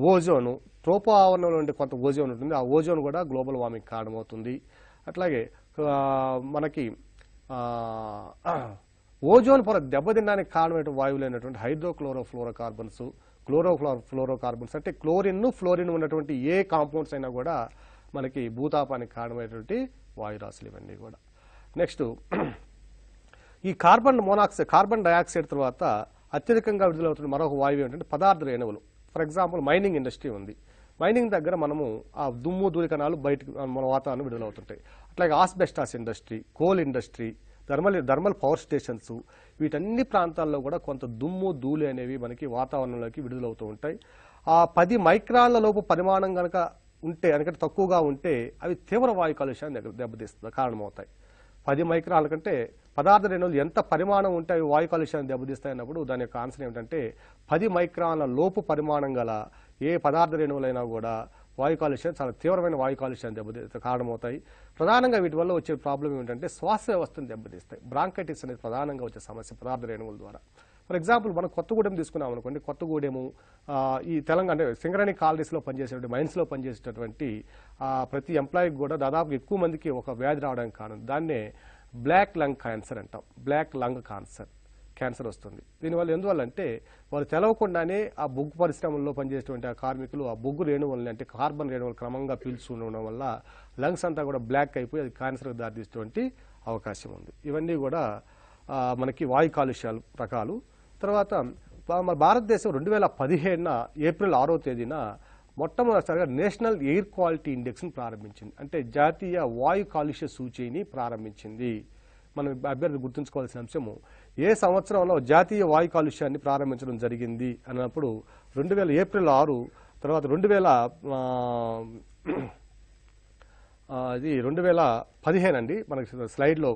ఓజోను, ట్రోపో ఆవరణంలో ఉండే కొంత ఓజోన్ ఉంటుంది. ఆ ఓజోన్ కూడా గ్లోబల్ వార్మింగ్ కారణమవుతుంది. అట్లాగే మనకి ఓజోన్ పొర దెబ్బతినడానికి కారణమైన వాయువులైనటువంటి హైడ్రోక్లోరోఫ్లోరోకార్బన్స్, క్లోరోఫ్లోరోకార్బన్స్ అంటే క్లోరిన్, ఫ్లోరిన్ ఉన్నటువంటి ఏ కాంపౌండ్స్ అయినా కూడా మనకి భూతాపానికి కారణమైనటువంటి వాయురాశులు ఇవన్నీ కూడా. నెక్స్ట్ ఈ కార్బన్ డయాక్సైడ్ తర్వాత అత్యధికంగా విడుదలవుతున్న మరొక వాయువు ఏంటంటే పదార్థ రేణువులు. ఫర్ ఎగ్జాంపుల్ మైనింగ్ ఇండస్ట్రీ ఉంది. మైనింగ్ దగ్గర మనము ఆ దుమ్ము ధూళి కణాలు బయటకు మన వాతావరణం విడుదలవుతుంటాయి. అట్లాగే asbestos industry, coal industry, thermal power stations, వీటన్ని ప్రాంతాల్లో కూడా కొంత దుమ్ము ధూళి అనేవి మనకి వాతావరణంలోకి విడుదలవుతూ ఉంటాయి. ఆ 10 మైక్రాన్ల లోపు పరిమాణం కనుక ఉంటే, అందుకంటే తక్కువగా ఉంటే అవి తీవ్ర వాయు కాలుష్యాన్ని దెబ్బతీస్తుంది, కారణమవుతాయి. 10 మైక్రాన్ల కంటే పదార్థ రేణువులు ఎంత పరిమాణం ఉంటే అవి వాయు కాలుష్యాన్ని దెబ్బతీస్తాయన్నప్పుడు దాని యొక్క ఆన్సర్ ఏమిటంటే 10 మైక్రాన్ల లోపు పరిమాణం గల ఏ పదార్థ రేణువులైనా కూడా వాయు కాలుష్యం, చాలా తీవ్రమైన వాయు కాలుష్యాన్ని కారణమవుతాయి. ప్రధానంగా వీటి వల్ల వచ్చే ప్రాబ్లం ఏమిటంటే శ్వాస వ్యవస్థను దెబ్బతీస్తాయి. బ్రాంకైటిస్ అనేది ప్రధానంగా వచ్చే సమస్య పదార్థ రేణువుల ద్వారా. ఫర్ ఎగ్జాంపుల్ మనం కొత్తగూడెం తీసుకున్నాం అనుకోండి. కొత్తగూడెము ఈ తెలంగాణ అంటే సింగరేణి కాలనీస్లో పనిచేసేటువంటి, మైన్స్లో పనిచేసేటటువంటి ప్రతి ఎంప్లాయీకి కూడా దాదాపు ఎక్కువ మందికి ఒక వ్యాధి రావడానికి కారణం దాన్నే బ్లాక్ లంగ్ క్యాన్సర్ అంటాం. బ్లాక్ లంగ్ క్యాన్సర్ వస్తుంది. దీనివల్ల ఎందువల్ల అంటే వాళ్ళు తెలవకుండానే ఆ బొగ్గు పరిశ్రమల్లో పనిచేసేటువంటి ఆ కార్మికులు ఆ బొగ్గు రేణువులని అంటే కార్బన్ రేణువులు క్రమంగా పీల్చుకుండడం వల్ల లంగ్స్ అంతా కూడా బ్లాక్ అయిపోయి అది క్యాన్సర్కి దారితీసేటువంటి అవకాశం ఉంది. ఇవన్నీ కూడా మనకి వాయు కాలుష్యాలు రకాలు. తర్వాత మన భారతదేశం 2017 ఏప్రిల్ 6వ తేదీన మొట్టమొదటిసారిగా నేషనల్ ఎయిర్ క్వాలిటీ ఇండెక్స్ని ప్రారంభించింది. అంటే జాతీయ వాయు కాలుష్య సూచీని ప్రారంభించింది. మనం అభ్యర్థులు గుర్తుంచుకోవాల్సిన అంశము, ఏ సంవత్సరంలో జాతీయ వాయు కాలుష్యాన్ని ప్రారంభించడం జరిగింది అన్నప్పుడు ఏప్రిల్ 6, తర్వాత 2015 అండి. మనకి స్లైడ్లో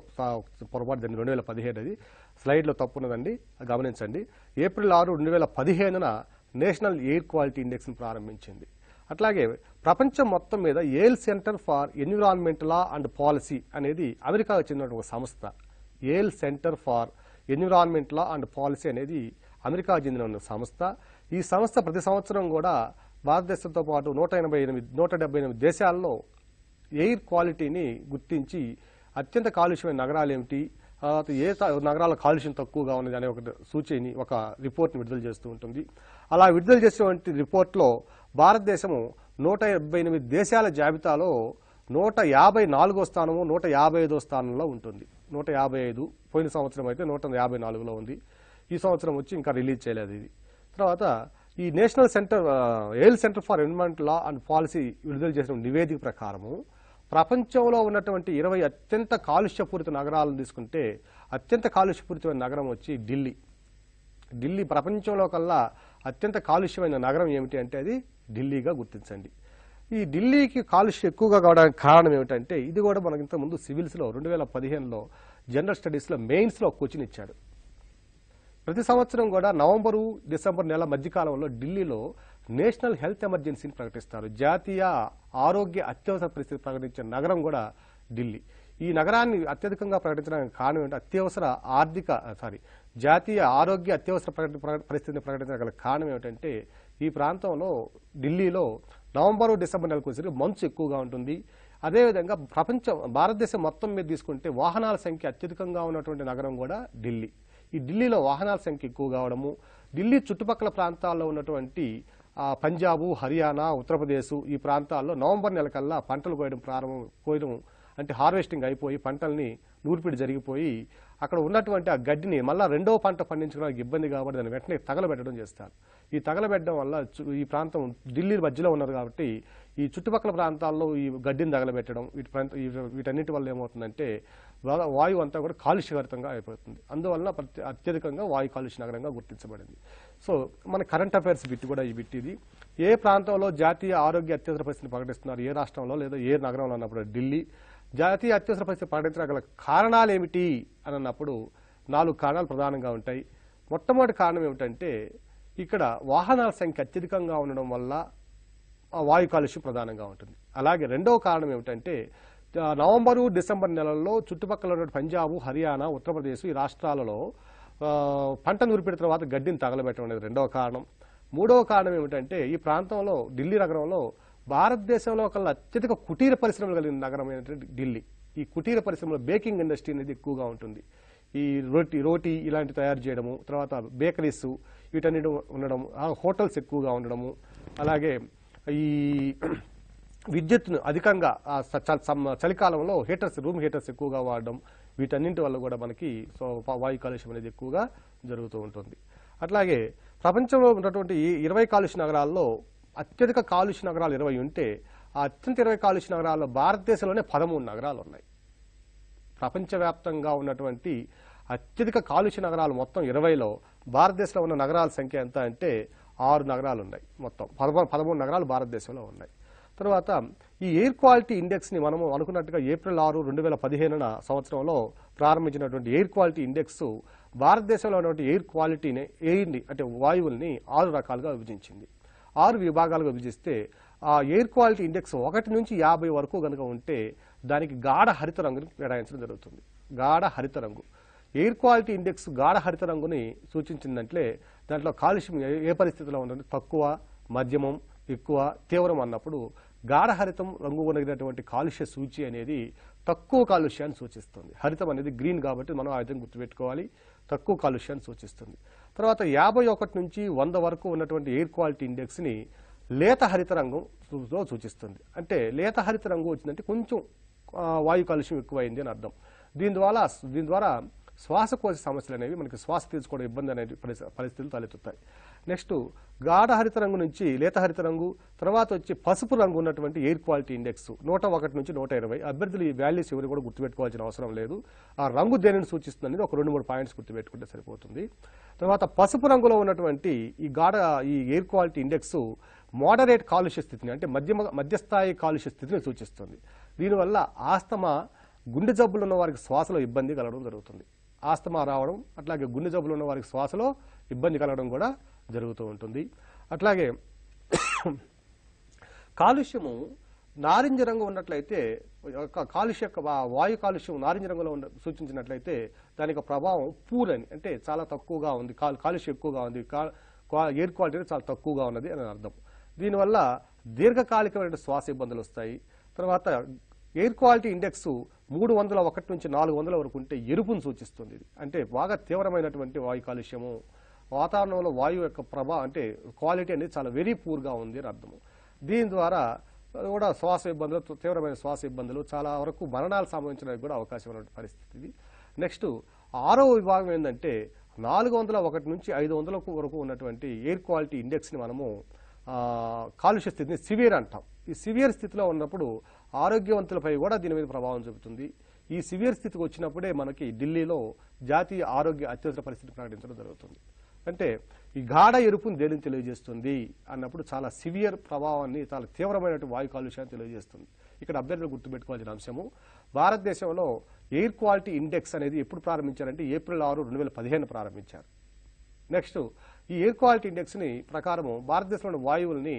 పొరపాటు జరిగింది, 2017 అది స్లైడ్లో తప్పున్నదండి, గమనించండి. ఏప్రిల్ 6, 2015 నేషనల్ ఎయిర్ క్వాలిటీ ఇండెక్స్ని ప్రారంభించింది. అట్లాగే ప్రపంచం మొత్తం మీద Yale centre for environment law and policy అనేది అమెరికాకు చెందిన ఒక సంస్థ. Yale centre for environment law and policy అనేది అమెరికాకు చెందిన సంస్థ. ఈ సంస్థ ప్రతి సంవత్సరం కూడా భారతదేశంతో పాటు 178 దేశాల్లో ఎయిర్ క్వాలిటీని గుర్తించి అత్యంత కాలుష్యమైన నగరాలు ఏమిటి, ఏ నగరాల కాలుష్యం తక్కువగా ఉన్నది అనే ఒక సూచీని, ఒక రిపోర్ట్ని విడుదల చేస్తూ ఉంటుంది. అలా విడుదల చేసేటువంటి రిపోర్ట్లో భారతదేశము 178 దేశాల జాబితాలో 154వ స్థానము, 155వ స్థానంలో ఉంటుంది. 155, పోయిన సంవత్సరం అయితే 154లో ఉంది. ఈ సంవత్సరం వచ్చి ఇంకా రిలీజ్ చేయలేదు ఇది. తర్వాత ఈ national air centre for environment law and policy విడుదల చేసిన నివేదిక ప్రకారము ప్రపంచంలో ఉన్నటువంటి 20 అత్యంత కాలుష్యపూరిత నగరాలను తీసుకుంటే అత్యంత కాలుష్యపూరితమైన నగరం వచ్చి ఢిల్లీ. ఢిల్లీ ప్రపంచంలో కల్లా అత్యంత కాలుష్యమైన నగరం ఏమిటి అంటే అది ఢిల్లీగా గుర్తించండి. ఈ ఢిల్లీకి కాలుష్యం ఎక్కువగా కావడానికి కారణం ఏమిటంటే ఇది కూడా మనకి ఇంతకుముందు సివిల్స్లో 2015లో జనరల్ స్టడీస్లో మెయిన్స్లో క్వశ్చన్ ఇచ్చాడు. ప్రతి సంవత్సరం కూడా నవంబరు, డిసెంబర్ నెల మధ్యకాలంలో ఢిల్లీలో నేషనల్ హెల్త్ ఎమర్జెన్సీని ప్రకటిస్తారు. జాతీయ ఆరోగ్య అత్యవసర పరిస్థితి ప్రకటించిన నగరం కూడా ఢిల్లీ. ఈ నగరాన్ని అత్యధికంగా ప్రకటించడానికి కారణం ఏంటంటే జాతీయ ఆరోగ్య అత్యవసర పరిస్థితిని ప్రకటించడానికి గల కారణం ఏమిటంటే ఈ ప్రాంతంలో ఢిల్లీలో నవంబరు, డిసెంబర్ నెలకు వచ్చేసరికి మంచు ఎక్కువగా ఉంటుంది. అదేవిధంగా భారతదేశం మొత్తం మీద తీసుకుంటే వాహనాల సంఖ్య అత్యధికంగా ఉన్నటువంటి నగరం కూడా ఢిల్లీ. ఈ ఢిల్లీలో వాహనాల సంఖ్య ఎక్కువ కావడము, ఢిల్లీ చుట్టుపక్కల ప్రాంతాల్లో ఉన్నటువంటి పంజాబు, హర్యానా, ఉత్తరప్రదేశ్ ఈ ప్రాంతాల్లో నవంబర్ నెల కల్లా పంటలు కోయడం అంటే హార్వెస్టింగ్ అయిపోయి పంటల్ని నూర్పిడి జరిగిపోయి అక్కడ ఉన్నటువంటి ఆ గడ్డిని మళ్ళీ రెండవ పంట పండించడానికి ఇబ్బంది కాబట్టి దాన్ని వెంటనే తగలబెట్టడం చేస్తారు. ఈ తగలబెట్టడం వల్ల ఈ ప్రాంతం ఢిల్లీ మధ్యలో ఉన్నారు కాబట్టి ఈ చుట్టుపక్కల ప్రాంతాల్లో ఈ గడ్డిని తగలబెట్టడం వీటన్నిటి వల్ల ఏమవుతుందంటే వాయువు అంతా కూడా కాలుష్యభరితంగా అయిపోతుంది. అందువలన అత్యధికంగా వాయు కాలుష్య నగరంగా గుర్తించబడింది. సో మన కరెంట్ అఫైర్స్ బిట్ కూడా ఈ బిట్ ఇది. ఏ ప్రాంతంలో జాతీయ ఆరోగ్య అత్యవసర పరిస్థితిని ప్రకటిస్తున్నారు, ఏ రాష్ట్రంలో లేదా ఏ నగరంలో అన్నప్పుడు ఢిల్లీ. జాతీయ అత్యవసర పరిస్థితి ప్రకటించగల కారణాలు ఏమిటి అని అన్నప్పుడు 4 కారణాలు ప్రధానంగా ఉంటాయి. మొట్టమొదటి కారణం ఏమిటంటే ఇక్కడ వాహనాల సంఖ్య అత్యధికంగా ఉండడం వల్ల వాయు కాలుష్యం ప్రధానంగా ఉంటుంది. అలాగే రెండవ కారణం ఏమిటంటే నవంబరు, డిసెంబర్ నెలల్లో చుట్టుపక్కల ఉన్న పంజాబు, హర్యానా, ఉత్తరప్రదేశ్ ఈ రాష్ట్రాలలో పంట నూర్పిడి తర్వాత గడ్డిని తగలబెట్టడం అనేది రెండవ కారణం. మూడవ కారణం ఏమిటంటే ఈ ప్రాంతంలో ఢిల్లీ నగరంలో భారతదేశంలో కల్లా అత్యధిక కుటీర పరిశ్రమలు కలిగిన నగరం ఏంటంటే ఢిల్లీ. ఈ కుటీర పరిశ్రమలో బేకింగ్ ఇండస్ట్రీ అనేది ఎక్కువగా ఉంటుంది. ఈ రోటీ ఇలాంటి తయారు చేయడము, తర్వాత బేకరీస్ వీటన్నిటి ఉండడం, హోటల్స్ ఎక్కువగా ఉండడము, అలాగే ఈ విద్యుత్తును అధికంగా చలికాలంలో రూమ్ హీటర్స్ ఎక్కువగా వాడడం, వీటన్నింటి వల్ల కూడా మనకి వాయు కాలుష్యం అనేది ఎక్కువగా జరుగుతూ ఉంటుంది. అట్లాగే ప్రపంచంలో ఉన్నటువంటి ఈ 20 కాలుష్య నగరాల్లో అత్యధిక కాలుష్య నగరాలు 20 ఉంటే ఆ అత్యంత 20 కాలుష్య నగరాల్లో భారతదేశంలోనే 13 నగరాలు ఉన్నాయి. ప్రపంచవ్యాప్తంగా ఉన్నటువంటి అత్యధిక కాలుష్య నగరాలు మొత్తం 20లో భారతదేశంలో ఉన్న నగరాల సంఖ్య ఎంత అంటే 6 నగరాలు ఉన్నాయి. మొత్తం 13 నగరాలు భారతదేశంలో ఉన్నాయి. తర్వాత ఈ ఎయిర్ క్వాలిటీ ఇండెక్స్ని మనము అనుకున్నట్టుగా ఏప్రిల్ 6, 2015 సంవత్సరంలో ప్రారంభించినటువంటి ఎయిర్ క్వాలిటీ ఇండెక్స్ భారతదేశంలో ఉన్నటువంటి ఎయిర్ని అంటే వాయువుల్ని 6 రకాలుగా విభజించింది. 6 విభాగాలుగా విభజిస్తే ఆ ఎయిర్ క్వాలిటీ ఇండెక్స్ 1 నుంచి 50 వరకు కనుక ఉంటే దానికి గాఢ హరిత రంగుని కేటాయించడం జరుగుతుంది. గాఢ హరిత రంగు ఎయిర్ క్వాలిటీ ఇండెక్స్ గాఢ హరిత రంగుని సూచించిందంటే దాంట్లో కాలుష్యం ఏ పరిస్థితిలో ఉంటుంది, తక్కువ, మధ్యమం, ఎక్కువ, తీవ్రం అన్నప్పుడు గాఢ హరితం రంగు కలిగినటువంటి కాలుష్య సూచి అనేది తక్కువ కాలుష్యాన్ని సూచిస్తుంది. హరితం అనేది గ్రీన్ కాబట్టి మనం ఆ విధంగా గుర్తుపెట్టుకోవాలి, తక్కువ కాలుష్యాన్ని సూచిస్తుంది. తర్వాత 51 నుంచి 100 వరకు ఉన్నటువంటి ఎయిర్ క్వాలిటీ ఇండెక్స్ని లేత హరిత రంగులో సూచిస్తుంది. అంటే లేత హరిత రంగు వచ్చిందంటే కొంచెం వాయు కాలుష్యం ఎక్కువైంది అని అర్థం. దీని ద్వారా శ్వాసకోశ సమస్యలు అనేవి, మనకి శ్వాస తీసుకోవడం ఇబ్బంది అనే పరిస్థితులు తలెత్తుతాయి. నెక్స్ట్ గాఢ హరిత రంగు నుంచి లేత హరిత రంగు, తర్వాత వచ్చి పసుపు రంగు ఉన్నటువంటి ఎయిర్ క్వాలిటీ ఇండెక్స్ 101 నుంచి 120. అభ్యర్థులు ఈ వాల్యూస్ ఎవరు కూడా గుర్తుపెట్టుకోవాల్సిన అవసరం లేదు. ఆ రంగు దేనిని సూచిస్తుంది అనేది ఒక 2-3 పాయింట్స్ గుర్తుపెట్టుకుంటే సరిపోతుంది. తర్వాత పసుపు రంగులో ఉన్నటువంటి ఈ ఎయిర్ క్వాలిటీ ఇండెక్స్ మోడరేట్ కాలుష్య స్థితిని అంటే మధ్యస్థాయి కాలుష్య స్థితిని సూచిస్తుంది. దీనివల్ల ఆస్తమా, గుండె జబ్బులు ఉన్న వారికి శ్వాసలో ఇబ్బంది కలగడం జరుగుతుంది. ఆస్తమా రావడం, అట్లాగే గుండె జబ్బులు ఉన్న వారికి శ్వాసలో ఇబ్బంది కలగడం కూడా జరుగుతూ ఉంటుంది. అట్లాగే కాలుష్యము నారింజ రంగు ఉన్నట్లయితే, వాయు కాలుష్యం నారింజ రంగులో సూచించినట్లయితే దానికి ప్రభావం పూర్ అని, అంటే చాలా తక్కువగా ఉంది, కాలుష్యం ఎక్కువగా ఉంది, ఎయిర్ క్వాలిటీ చాలా తక్కువగా ఉన్నది అని అర్థం. దీనివల్ల దీర్ఘకాలికమైన శ్వాస ఇబ్బందులు వస్తాయి. తర్వాత ఎయిర్ క్వాలిటీ ఇండెక్స్ 301 నుంచి 400 వరకు ఉంటే ఎరుపును సూచిస్తుంది. ఇది అంటే బాగా తీవ్రమైనటువంటి వాయు కాలుష్యము, వాతావరణంలో వాయువు యొక్క అంటే క్వాలిటీ అనేది చాలా వెరీ పూర్గా ఉంది అని అర్థము. దీని ద్వారా కూడా శ్వాస ఇబ్బందులు, తీవ్రమైన శ్వాస ఇబ్బందులు, చాలా వరకు మరణాలు సంభవించడానికి కూడా అవకాశం ఉన్నటువంటి పరిస్థితి ఇది. నెక్స్ట్ 6వ విభాగం ఏంటంటే 401 నుంచి 500 వరకు ఉన్నటువంటి ఎయిర్ క్వాలిటీ ఇండెక్స్ని మనము కాలుష్య స్థితిని సివియర్ అంటాం. ఈ సివియర్ స్థితిలో ఉన్నప్పుడు ఆరోగ్యవంతులపై కూడా దీని మీద ప్రభావం చూపుతుంది. ఈ సివియర్ స్థితికి వచ్చినప్పుడే మనకి ఢిల్లీలో జాతీయ ఆరోగ్య అత్యవసర పరిస్థితి ప్రకటించడం జరుగుతుంది. అంటే ఈ గాఢ ఎరుపును దేనిని తెలియజేస్తుంది అన్నప్పుడు చాలా సివియర్ ప్రభావాన్ని, చాలా తీవ్రమైనటువంటి వాయు కాలుష్యాన్ని తెలియజేస్తుంది. ఇక్కడ అభ్యర్థులు గుర్తుపెట్టుకోవాల్సిన అంశము, భారతదేశంలో ఎయిర్ క్వాలిటీ ఇండెక్స్ అనేది ఎప్పుడు ప్రారంభించారంటే ఏప్రిల్ 6, 2015 ప్రారంభించారు. నెక్స్ట్ ఈ ఎయిర్ క్వాలిటీ ఇండెక్స్ని ప్రకారము భారతదేశంలోని వాయువుల్ని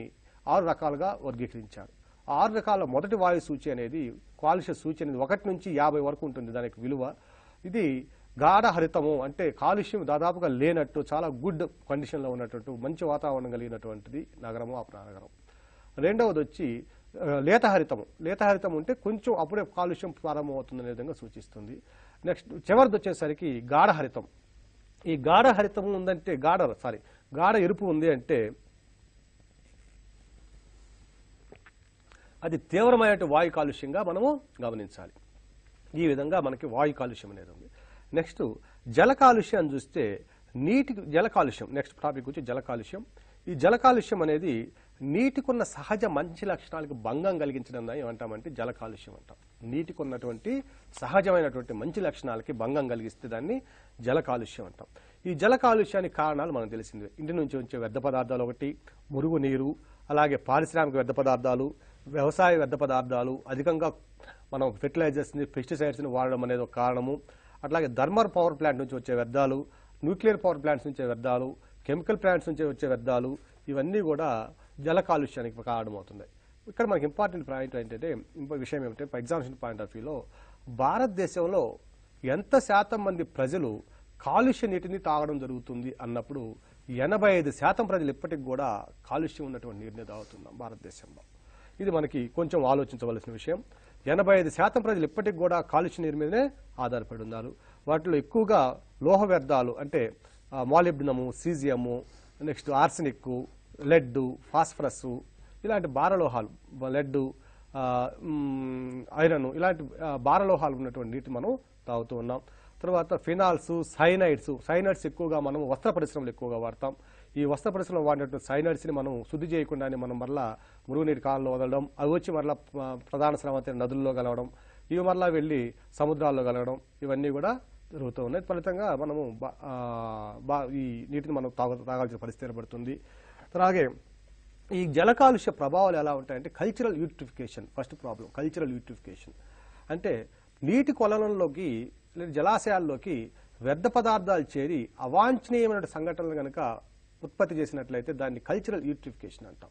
6 రకాలుగా వర్గీకరించారు. 6 రకాల మొదటి వాయు సూచి అనేది, కాలుష్య సూచి అనేది 1 నుంచి 50 వరకు ఉంటుంది దానికి విలువ. ఇది గాఢ హరితము, అంటే కాలుష్యం దాదాపుగా లేనట్టు, చాలా గుడ్ కండిషన్లో ఉన్నట్టు, మంచి వాతావరణం కలిగినటువంటిది నగరము, ఆ నగరం. రెండవది వచ్చి లేత హరితము. లేత హరితం ఉంటే కొంచెం అప్పుడే కాలుష్యం ప్రారంభమవుతుందనే విధంగా సూచిస్తుంది. నెక్స్ట్ చివరిది వచ్చేసరికి గాఢ హరితం. ఈ గాఢ హరితం ఉందంటే గాఢ ఎరుపు ఉంది అంటే అది తీవ్రమైన వాయు కాలుష్యంగా మనము గమనించాలి. ఈ విధంగా మనకి వాయు కాలుష్యం అనేది ఉంది. నెక్స్ట్ జల కాలుష్యాన్ని చూస్తే జల కాలుష్యం. నెక్స్ట్ టాపిక్ వచ్చి జల కాలుష్యం. ఈ జల కాలుష్యం అనేది నీటికున్న సహజ మంచి లక్షణాలకు భంగం కలిగించడం ఏమంటామంటే జల కాలుష్యం అంటాం. నీటికున్నటువంటి సహజమైనటువంటి మంచి లక్షణాలకి భంగం కలిగిస్తే దాన్ని జల కాలుష్యం అంటాం. ఈ జల కాలుష్యానికి కారణాలు మనకు తెలిసిందే. ఇంటి నుంచి వచ్చే వ్యర్థ పదార్థాలు ఒకటి, మురుగు నీరు, అలాగే పారిశ్రామిక వ్యర్థ పదార్థాలు, వ్యవసాయ వ్యర్థ పదార్థాలు, అధికంగా మనం ఫెర్టిలైజర్స్ని, పెస్టిసైడ్స్ని వాడడం అనేది ఒక కారణము. అట్లాగే థర్మల్ పవర్ ప్లాంట్ నుంచి వచ్చే వ్యర్థాలు, న్యూక్లియర్ పవర్ ప్లాంట్స్ నుంచి వ్యర్థాలు, కెమికల్ ప్లాంట్స్ నుంచి వచ్చే వ్యర్థాలు, ఇవన్నీ కూడా జల కాలుష్యానికి కారణమవుతుంది. ఇక్కడ మనకి ఇంపార్టెంట్ పాయింట్ ఏంటంటే, విషయం ఏమిటంటే ఎగ్జామినేషన్ పాయింట్ ఆఫ్ వ్యూలో భారతదేశంలో ఎంత శాతం మంది ప్రజలు కాలుష్య నీటిని తాగడం జరుగుతుంది అన్నప్పుడు 85% ప్రజలు ఇప్పటికి కూడా కాలుష్యం ఉన్నటువంటి నీటిని తాగుతున్నాం భారతదేశంలో. ఇది మనకి కొంచెం ఆలోచించవలసిన విషయం. 85% ప్రజలు ఇప్పటికి కూడా కాలుష్య నీరు మీదనే ఆధారపడి ఉన్నారు. వాటిలో ఎక్కువగా లోహ వ్యర్థాలు అంటే మాలిబ్డినము, సీజియము, నెక్స్ట్ ఆర్సెనిక్, లెడ్, ఫాస్ఫరస్ ఇలాంటి భారలోహాలు, లెడ్, ఐరన్ ఇలాంటి భారలోహాలు ఉన్నటువంటి నీటిని మనం తాగుతూ ఉన్నాం. తర్వాత ఫినాల్స్, సైనైడ్స్ ఎక్కువగా మనం వస్త్ర పరిశ్రమలు ఎక్కువగా వాడతాం. ఈ వస్త్ర పరిశ్రమలో వాడినటువంటి సైనైడ్స్ని మనం శుద్ధి చేయకుండానే మనం మరలా మురుగునీటి కాలంలో వదలడం, అవి వచ్చి మరలా ప్రధాన స్రవంతి నదుల్లో కలవడం, ఇవి మరలా వెళ్ళి సముద్రాల్లో కలవడం, ఇవన్నీ కూడా జరుగుతూ ఉన్నాయి. ఫలితంగా మనము ఈ నీటిని మనం తాగాల్సిన పరిస్థితి ఏర్పడుతుంది. అలాగే ఈ జల కాలుష్య ప్రభావాలు ఎలా ఉంటాయంటే cultural eutrophication. First problem cultural eutrophication అంటే నీటి కొలనుల్లోకి లేదా జలాశయాల్లోకి వ్యర్థ పదార్థాలు చేరి అవాంఛనీయమైన సంఘటనలు కనుక ఉత్పత్తి చేసినట్లయితే దాన్ని కల్చరల్ యూట్రిఫికేషన్ అంటాం.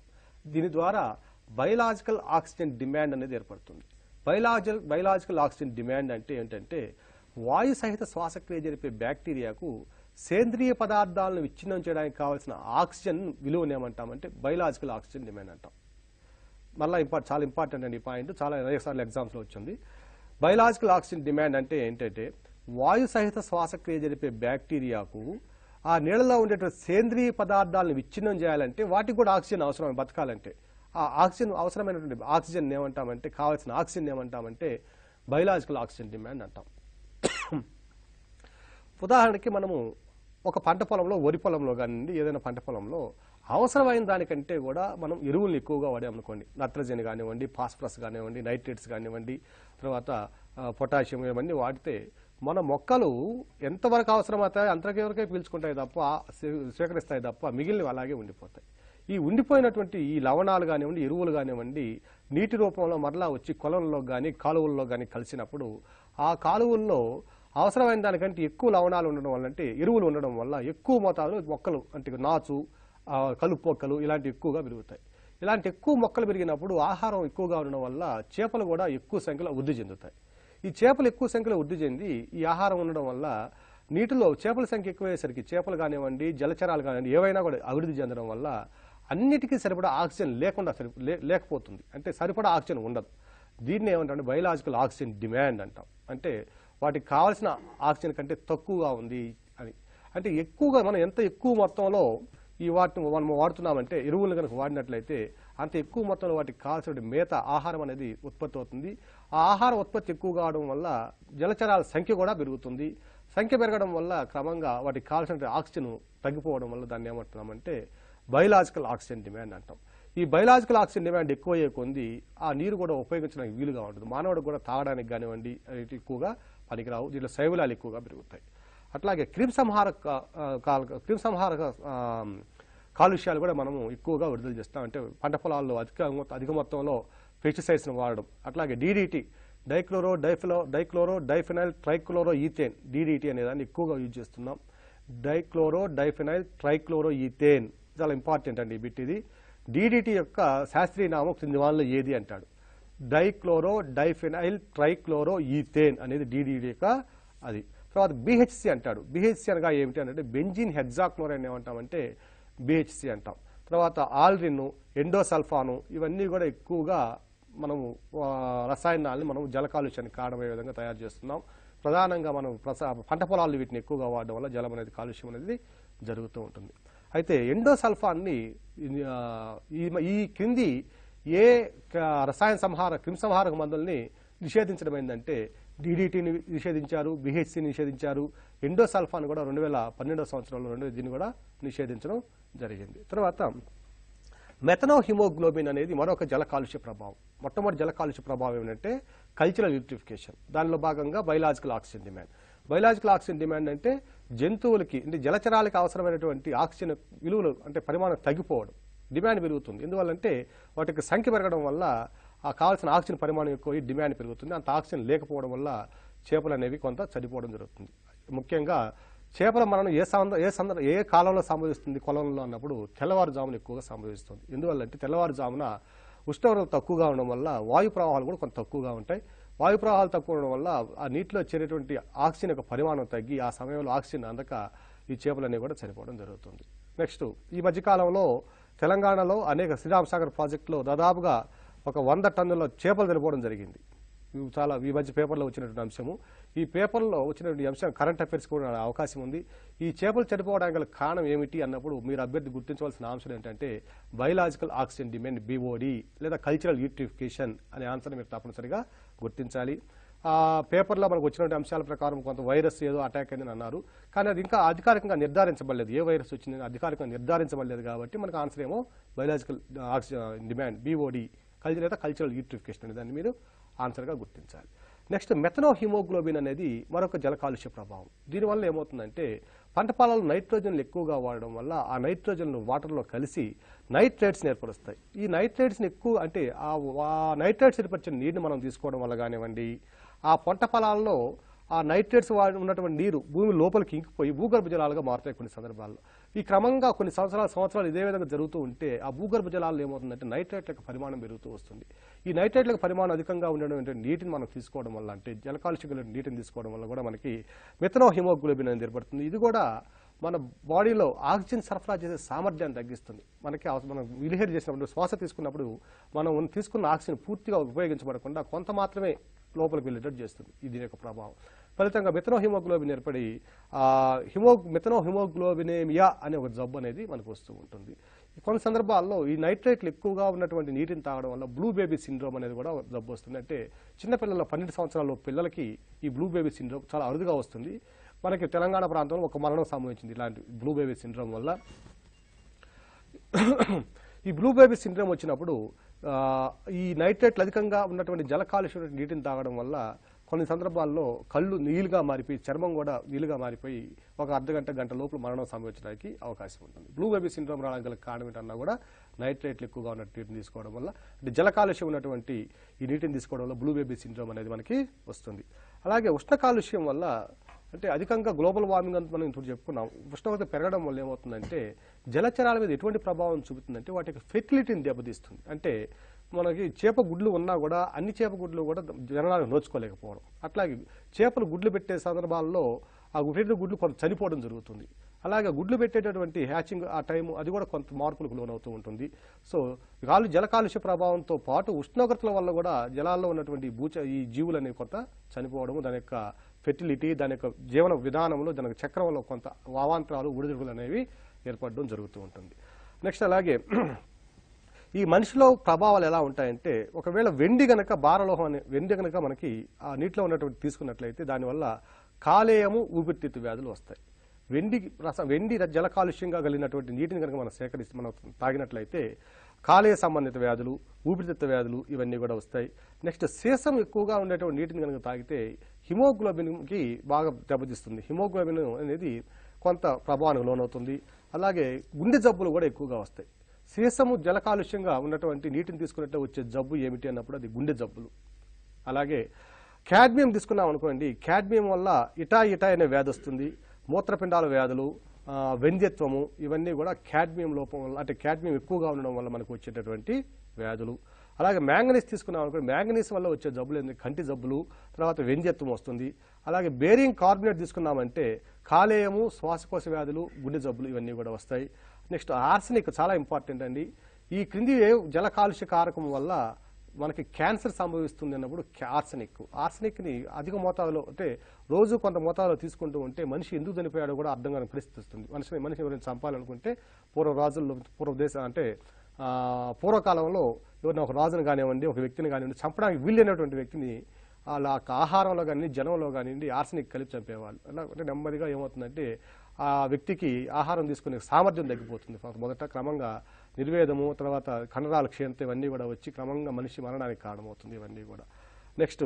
దీని ద్వారా బయలాజికల్ ఆక్సిజన్ డిమాండ్ అనేది ఏర్పడుతుంది. బయలాజికల్ ఆక్సిజన్ డిమాండ్ అంటే ఏంటంటే వాయు సహిత శ్వాసక్రియ జరిపే బ్యాక్టీరియాకు సేంద్రియ పదార్థాలను విచ్ఛిన్నం చేయడానికి కావాల్సిన ఆక్సిజన్ విలువను ఏమంటామంటే బయలాజికల్ ఆక్సిజన్ డిమాండ్ అంటాం. మళ్ళీ చాలా ఇంపార్టెంట్ అండి ఈ పాయింట్, చాలా అనేకసార్లు ఎగ్జామ్స్లో వచ్చింది. బయలాజికల్ ఆక్సిజన్ డిమాండ్ అంటే ఏంటంటే వాయు సహిత శ్వాసక్రియ జరిపే బ్యాక్టీరియాకు ఆ నీళ్ళలో ఉండేటువంటి సేంద్రియ పదార్థాలను విచ్ఛిన్నం చేయాలంటే వాటికి కూడా ఆక్సిజన్ అవసరం బతకాలంటే. ఆ ఆక్సిజన్ అవసరమైనటువంటి ఆక్సిజన్ ఏమంటామంటే, కావాల్సిన ఆక్సిజన్ ఏమంటామంటే బయలాజికల్ ఆక్సిజన్ డిమాండ్ అంటాం. ఉదాహరణకి మనము ఒక పంట పొలంలో, వరి పొలంలో కానివ్వండి, ఏదైనా పంట పొలంలో అవసరమైన దానికంటే కూడా మనం ఎరువులను ఎక్కువగా వాడామనుకోండి, నత్రజని కానివ్వండి, ఫాస్ఫరస్ కానివ్వండి, నైట్రేట్స్ కానివ్వండి, తర్వాత పొటాషియం ఇవన్నీ వాడితే మన మొక్కలు ఎంతవరకు అవసరమవుతాయి అంతవరకే పీల్చుకుంటాయి తప్ప, స్వీకరిస్తాయి తప్ప మిగిలినవి అలాగే ఉండిపోతాయి. ఈ ఉండిపోయినటువంటి ఈ లవణాలు కానివ్వండి, ఎరువులు కానివ్వండి నీటి రూపంలో మరలా వచ్చి కొలంలో కానీ కాలువల్లో కానీ కలిసినప్పుడు ఆ కాలువల్లో అవసరమైన దానికంటే ఎక్కువ లవణాలు ఉండడం వల్ల, అంటే ఎరువులు ఉండడం వల్ల ఎక్కువ మోతాదులో మొక్కలు అంటే నాచు, కలుపు మొక్కలు ఇలాంటివి ఎక్కువగా పెరుగుతాయి. ఇలాంటి ఎక్కువ మొక్కలు పెరిగినప్పుడు ఆహారం ఎక్కువగా ఉండడం వల్ల చేపలు కూడా ఎక్కువ సంఖ్యలో వృద్ధి చెందుతాయి. ఈ చేపలు ఎక్కువ సంఖ్యలో వృద్ధి చెంది ఈ ఆహారం ఉండడం వల్ల నీటిలో చేపల సంఖ్య ఎక్కువయ్యేసరికి చేపలు కానివ్వండి, జలచరాలు కానివ్వండి ఏవైనా కూడా అభివృద్ధి చెందడం వల్ల అన్నిటికీ సరిపడా ఆక్సిజన్ లేకపోతుంది. అంటే సరిపడా ఆక్సిజన్ ఉండదు. దీన్ని ఏమంటామంటే బయలాజికల్ ఆక్సిజన్ డిమాండ్ అంటాం. అంటే వాటికి కావాల్సిన ఆక్సిజన్ కంటే తక్కువగా ఉంది అని. అంటే ఎక్కువగా మనం ఎంత ఎక్కువ మొత్తంలో ఈ వాటిని మనం వాడుతున్నామంటే, ఎరువులు కనుక వాడినట్లయితే అంత ఎక్కువ మొత్తంలో వాటికి కావాల్సిన మేత ఆహారం అనేది ఉత్పత్తి అవుతుంది. ఆ ఆహారం ఉత్పత్తి ఎక్కువగా అవడం వల్ల జలచరాల సంఖ్య కూడా పెరుగుతుంది. సంఖ్య పెరగడం వల్ల క్రమంగా వాటికి కావాల్సిన ఆక్సిజన్ తగ్గిపోవడం వల్ల దాన్ని ఏమంటున్నామంటే బయలాజికల్ ఆక్సిజన్ డిమాండ్ అంటాం. ఈ బయలాజికల్ ఆక్సిజన్ డిమాండ్ ఎక్కువయ్యే కొంది ఆ నీరు కూడా ఉపయోగించడానికి వీలుగా ఉంటుంది. మానవుడు కూడా తాగడానికి కానివ్వండి ఎక్కువగా పనికిరావు. దీంట్లో శైవలాలు ఎక్కువగా పెరుగుతాయి. అట్లాగే క్రిమిసంహారక కాలుష్యాలు కూడా మనము ఎక్కువగా విడుదల చేస్తాం. అంటే పంట పొలాల్లో అధిక మొత్తంలో పెస్టిసైడ్స్ను వాడడం. అట్లాగే DDT, diphenyl trichloro ethane, DDT అనే దాన్ని ఎక్కువగా యూజ్ చేస్తున్నాం. డైఫినైల్ ట్రైక్లోరో ఈథేన్ చాలా ఇంపార్టెంట్ అండి ఈ బిట్. ఇది డీడీటీ యొక్క శాస్త్రీయ నామం క్రింది వాళ్ళలో ఏది అంటాడు. డైఫినైల్ ట్రైక్లోరో ఈథేన్ అనేది డీడీటీ యొక్క అది. తర్వాత బిహెచ్సి అంటాడు. బిహెచ్సి అనగా ఏమిటి అంటే బెంజిన్ హెక్సాక్లోరైడ్ ఏమంటామంటే బిహెచ్సి అంటాం. తర్వాత ఆల్రిన్, ఎండోసల్ఫాను ఇవన్నీ కూడా ఎక్కువగా మనము రసాయనాలని మనం జల కాలుష్యానికి కారణమయ్యే విధంగా తయారు చేస్తున్నాం. ప్రధానంగా మనం పంట పొలాలు వీటిని ఎక్కువగా వాడడం వల్ల జలం అనేది కాలుష్యం అనేది జరుగుతూ ఉంటుంది. అయితే ఎండోసల్ఫాన్ని ఈ క్రింది ఏ రసాయన క్రిమిసంహారక మందుల్ని నిషేధించడం ఏంటంటే డీడీటీని నిషేధించారు, బిహెచ్సిని నిషేధించారు, ఎండోసల్ఫాన్ కూడా 2012 సంవత్సరంలో దీన్ని కూడా నిషేధించడం జరిగింది. తర్వాత మెథనోహిమోగ్లోబిన్ అనేది మరొక జల కాలుష్య ప్రభావం. మొట్టమొదటి జల కాలుష్య ప్రభావం ఏమిటంటే కల్చరల్ యూట్రిఫికేషన్. దానిలో భాగంగా biological oxygen demand. Biological oxygen demand అంటే జంతువులకి అంటే జలచరాలకి అవసరమైనటువంటి ఆక్సిజన్ విలువలు అంటే పరిమాణం తగ్గిపోవడం, డిమాండ్ పెరుగుతుంది. ఎందువల్లంటే వాటికి సంఖ్య పెరగడం వల్ల ఆ కావాల్సిన ఆక్సిజన్ పరిమాణం ఎక్కువ డిమాండ్ పెరుగుతుంది. అంత ఆక్సిజన్ లేకపోవడం వల్ల చేపలు అనేవి కొంత చనిపోవడం జరుగుతుంది. ముఖ్యంగా చేపల మరణం ఏ కాలంలో సంభవిస్తుంది కొలంలో అన్నప్పుడు తెల్లవారుజామున ఎక్కువగా సంభవిస్తుంది. ఎందువల్లంటే తెల్లవారుజామున ఉష్ణోగ్రత తక్కువగా ఉండడం వల్ల వాయు ప్రవాహాలు కూడా కొంత తక్కువగా ఉంటాయి. వాయు ప్రవాహాలు తక్కువ ఉండడం వల్ల ఆ నీటిలో చేరేటువంటి ఆక్సిజన్ యొక్క పరిమాణం తగ్గి ఆ సమయంలో ఆక్సిజన్ అందక ఈ చేపలనేవి కూడా చనిపోవడం జరుగుతుంది. నెక్స్ట్ ఈ మధ్యకాలంలో తెలంగాణలో అనేక శ్రీరామ్ సాగర్ ప్రాజెక్టులో దాదాపుగా ఒక 100 టన్నుల చేపలు చనిపోవడం జరిగింది. ఇవి చాలా ఈ మధ్య పేపర్లో వచ్చినటువంటి అంశము. ఈ పేపర్లో వచ్చినటువంటి అంశం కరెంట్ అఫైర్స్ కూడా అవకాశం ఉంది. ఈ చేపలు చనిపోవడానికి గల కారణం ఏమిటి అన్నప్పుడు మీరు అభ్యర్థి గుర్తించవలసిన అంశం ఏంటంటే బయలాజికల్ ఆక్సిజన్ డిమాండ్ బీఓడి లేదా కల్చరల్ యూట్రిఫికేషన్ అనే ఆన్సర్ మీరు తప్పనిసరిగా గుర్తించాలి. ఆ పేపర్లో మనకు వచ్చినటువంటి అంశాల ప్రకారం కొంత వైరస్ ఏదో అటాక్ అయిందని అన్నారు, కానీ అది ఇంకా అధికారికంగా నిర్ధారించబడలేదు. ఏ వైరస్ వచ్చిందని అధికారికంగా నిర్ధారించబడలేదు కాబట్టి మనకు ఆన్సర్ ఏమో biological oxygen demand BOD culture లేదా కల్చరల్ యూట్రిఫికేషన్ అనే దాన్ని మీరు ఆన్సర్గా గుర్తించాలి. నెక్స్ట్ మెథనో హిమోగ్లోబిన్ అనేది మరొక జల కాలుష్య ప్రభావం. దీనివల్ల ఏమవుతుందంటే పంట పొలాల్లో నైట్రోజన్లు ఎక్కువగా వాడడం వల్ల ఆ నైట్రోజన్లు వాటర్లో కలిసి నైట్రేట్స్ని ఏర్పరుస్తాయి. ఈ నైట్రేట్స్ని ఎక్కువ అంటే ఆ నైట్రేట్స్ ఏర్పరిచిన నీటిని మనం తీసుకోవడం వల్ల కానివ్వండి, ఆ పంట పొలాల్లో ఆ నైట్రేట్స్ ఉన్నటువంటి నీరు భూమి లోపలికి ఇంకిపోయి భూగర్భ జలాలుగా మారుతాయి కొన్ని సందర్భాల్లో. ఈ క్రమంగా కొన్ని సంవత్సరాలు ఇదే విధంగా జరుగుతూ ఉంటే ఆ భూగర్భ జలాల్లో ఏమవుతుందంటే నైట్రేట్ల పరిమాణం పెరుగుతూ వస్తుంది. ఈ నైట్రేట్ల పరిమాణం అధికంగా ఉండడం నీటిని మనం తీసుకోవడం వల్ల అంటే జల కాలుష్యం నీటిని తీసుకోవడం వల్ల కూడా మనకి మెథనో హిమోగ్లోబిన్ అనేది ఏర్పడుతుంది. ఇది కూడా మన బాడీలో ఆక్సిజన్ సరఫరా చేసే సామర్థ్యాన్ని తగ్గిస్తుంది. మనం ఇన్హేల్ చేసినప్పుడు శ్వాస తీసుకున్నప్పుడు మనం తీసుకున్న ఆక్సిజన్ పూర్తిగా ఉపయోగించబడకుండా కొంత మాత్రమే లోపలికి వెళ్ళేటట్టు చేస్తుంది. ఇది యొక్క ప్రభావం ఫలితంగా మెథనో హిమోగ్లోబిన్ ఏర్పడి మెథనో హిమోగ్లోబినేమియా అనే ఒక జబ్బు అనేది మనకు వస్తూ ఉంటుంది. కొన్ని సందర్భాల్లో ఈ నైట్రేట్లు ఎక్కువగా ఉన్నటువంటి నీటిని తాగడం వల్ల బ్లూ బేబీ సిండ్రోమ్ అనేది కూడా జబ్బు వస్తుంది. అంటే చిన్నపిల్లల 12 సంవత్సరాల పిల్లలకి ఈ బ్లూ బేబీ సిండ్రోమ్ చాలా అరుదుగా వస్తుంది. మనకి తెలంగాణ ప్రాంతంలో ఒక మరణం సంభవించింది ఇలాంటి బ్లూ బేబీ సిండ్రోమ్ వల్ల. ఈ బ్లూ బేబీ సిండ్రోమ్ వచ్చినప్పుడు ఈ నైట్రేట్లు అధికంగా ఉన్నటువంటి జల కాలుష్య నీటిని తాగడం వల్ల కొన్ని సందర్భాల్లో కళ్ళు నీలుగా మారిపోయి చర్మం కూడా నీలుగా మారిపోయి ఒక గంట లోపల మరణం సంభవించడానికి అవకాశం ఉంటుంది. బ్లూ బేబీ సిండ్రోమ్ రావడానికి గల కారణం ఏంటన్నా కూడా నైట్రేట్లు ఎక్కువగా ఉన్న నీటిని తీసుకోవడం వల్ల అంటే జల కాలుష్యం ఉన్నటువంటి ఈ నీటిని తీసుకోవడం వల్ల బ్లూ బేబీ సిండ్రోమ్ అనేది మనకి వస్తుంది. అలాగే ఉష్ణ కాలుష్యం వల్ల అంటే అధికంగా గ్లోబల్ వార్మింగ్ అంతా మనం ఇప్పుడు చెప్పుకున్నాం. ఉష్ణోగ్రత పెరగడం వల్ల ఏమవుతుందంటే జలచరాల మీద ఎటువంటి ప్రభావం చూపుతుందంటే వాటి యొక్క ఫెర్టిలిటీని దెబ్బతీస్తుంది. అంటే మనకి చేప గుడ్లు ఉన్నా కూడా అన్ని చేప గుడ్లు కూడా జనాలకు నోచుకోలేకపోవడం, అట్లాగే చేపలు గుడ్లు పెట్టే సందర్భాల్లో ఆ గుడ్లు కొంత చనిపోవడం జరుగుతుంది. అలాగే గుడ్లు పెట్టేటటువంటి హ్యాచింగ్ ఆ టైం అది కూడా కొంత మార్పులకు లోనవుతూ ఉంటుంది. సో జల కాలుష్య ప్రభావంతో పాటు ఉష్ణోగ్రతల వల్ల కూడా జలాల్లో ఉన్నటువంటి ఈ జీవులు అనేవి కొంత చనిపోవడము, దాని యొక్క ఫెర్టిలిటీ దాని యొక్క జీవన విధానంలో దాని చక్రంలో కొంత అవాంతరాలు ఒడిదుడుకులు అనేవి ఏర్పడడం జరుగుతూ ఉంటుంది. నెక్స్ట్ అలాగే ఈ మనిషిలో ప్రభావాలు ఎలా ఉంటాయంటే ఒకవేళ వెండి గనక వెండి గనక మనకి ఆ నీటిలో ఉన్నటువంటి తీసుకున్నట్లయితే దానివల్ల కాలేయము ఊపిరితిత్తు వ్యాధులు వస్తాయి. వెండి జల కాలుష్యంగా కలిగినటువంటి నీటిని కనుక మనం తాగినట్లయితే కాలేయ సంబంధిత వ్యాధులు, ఊపిరితిత్తు వ్యాధులు ఇవన్నీ కూడా వస్తాయి. నెక్స్ట్ సీసం ఎక్కువగా ఉండేటువంటి నీటిని కనుక తాగితే హిమోగ్లోబిన్కి బాగా దెబ్బతీస్తుంది. హిమోగ్లోబిన్ అనేది కొంత ప్రభావానికి లోనవుతుంది. అలాగే గుండె జబ్బులు కూడా ఎక్కువగా వస్తాయి. సీసము జల కాలుష్యంగా ఉన్నటువంటి నీటిని తీసుకున్నట్టే వచ్చే జబ్బు ఏమిటి అన్నప్పుడు అది గుండె జబ్బులు. అలాగే క్యాడ్మియం తీసుకున్నాం అనుకోండి, క్యాడ్మియం వల్ల ఇటా అనే వ్యాధి వస్తుంది. మూత్రపిండాల వ్యాధులు, వెంధ్యత్వము ఇవన్నీ కూడా క్యాడ్మియం లోపం వల్ల అంటే క్యాడ్మియం ఎక్కువగా ఉండడం వల్ల మనకు వచ్చేటటువంటి వ్యాధులు. అలాగే మ్యాంగనీస్ తీసుకున్నాం అనుకోండి, మ్యాంగనీస్ వల్ల వచ్చే జబ్బులు ఏంటి కంటి జబ్బులు, తర్వాత వెంధ్యత్వం వస్తుంది. అలాగే బేరియం కార్బోనేట్ తీసుకున్నామంటే కాలేయము, శ్వాసకోశ వ్యాధులు, గుండె జబ్బులు ఇవన్నీ కూడా వస్తాయి. నెక్స్ట్ ఆర్సెనిక్ చాలా ఇంపార్టెంట్ అండి. ఈ క్రింది జల కాలుష్య కారకం వల్ల మనకి క్యాన్సర్ సంభవిస్తుంది అన్నప్పుడు ఆర్సెనిక్ని అధిక మోతాదులో అంటే రోజు కొంత మోతాదులో తీసుకుంటూ ఉంటే మనిషి ఎందుకు చనిపోయాడో కూడా అర్థం కాని పరిస్థితి వస్తుంది. మనిషి ఎవరైనా చంపాలనుకుంటే పూర్వకాలంలో ఎవరైనా ఒక రాజును కానివ్వండి, ఒక వ్యక్తిని కానివ్వండి, చంపడానికి వీలైనటువంటి వ్యక్తిని వాళ్ళ ఆహారంలో కానీ జనంలో కానివ్వండి ఆర్సెనిక్ కలిపి చంపేవాళ్ళు. అంటే నెమ్మదిగా ఏమవుతుందంటే ఆ వ్యక్తికి ఆహారం తీసుకునే సామర్థ్యం తగ్గిపోతుంది. మొదట క్రమంగా నిర్వేదము, తర్వాత కండరాల క్షీణత ఇవన్నీ కూడా వచ్చి క్రమంగా మనిషి మరణానికి కారణమవుతుంది ఇవన్నీ కూడా. నెక్స్ట్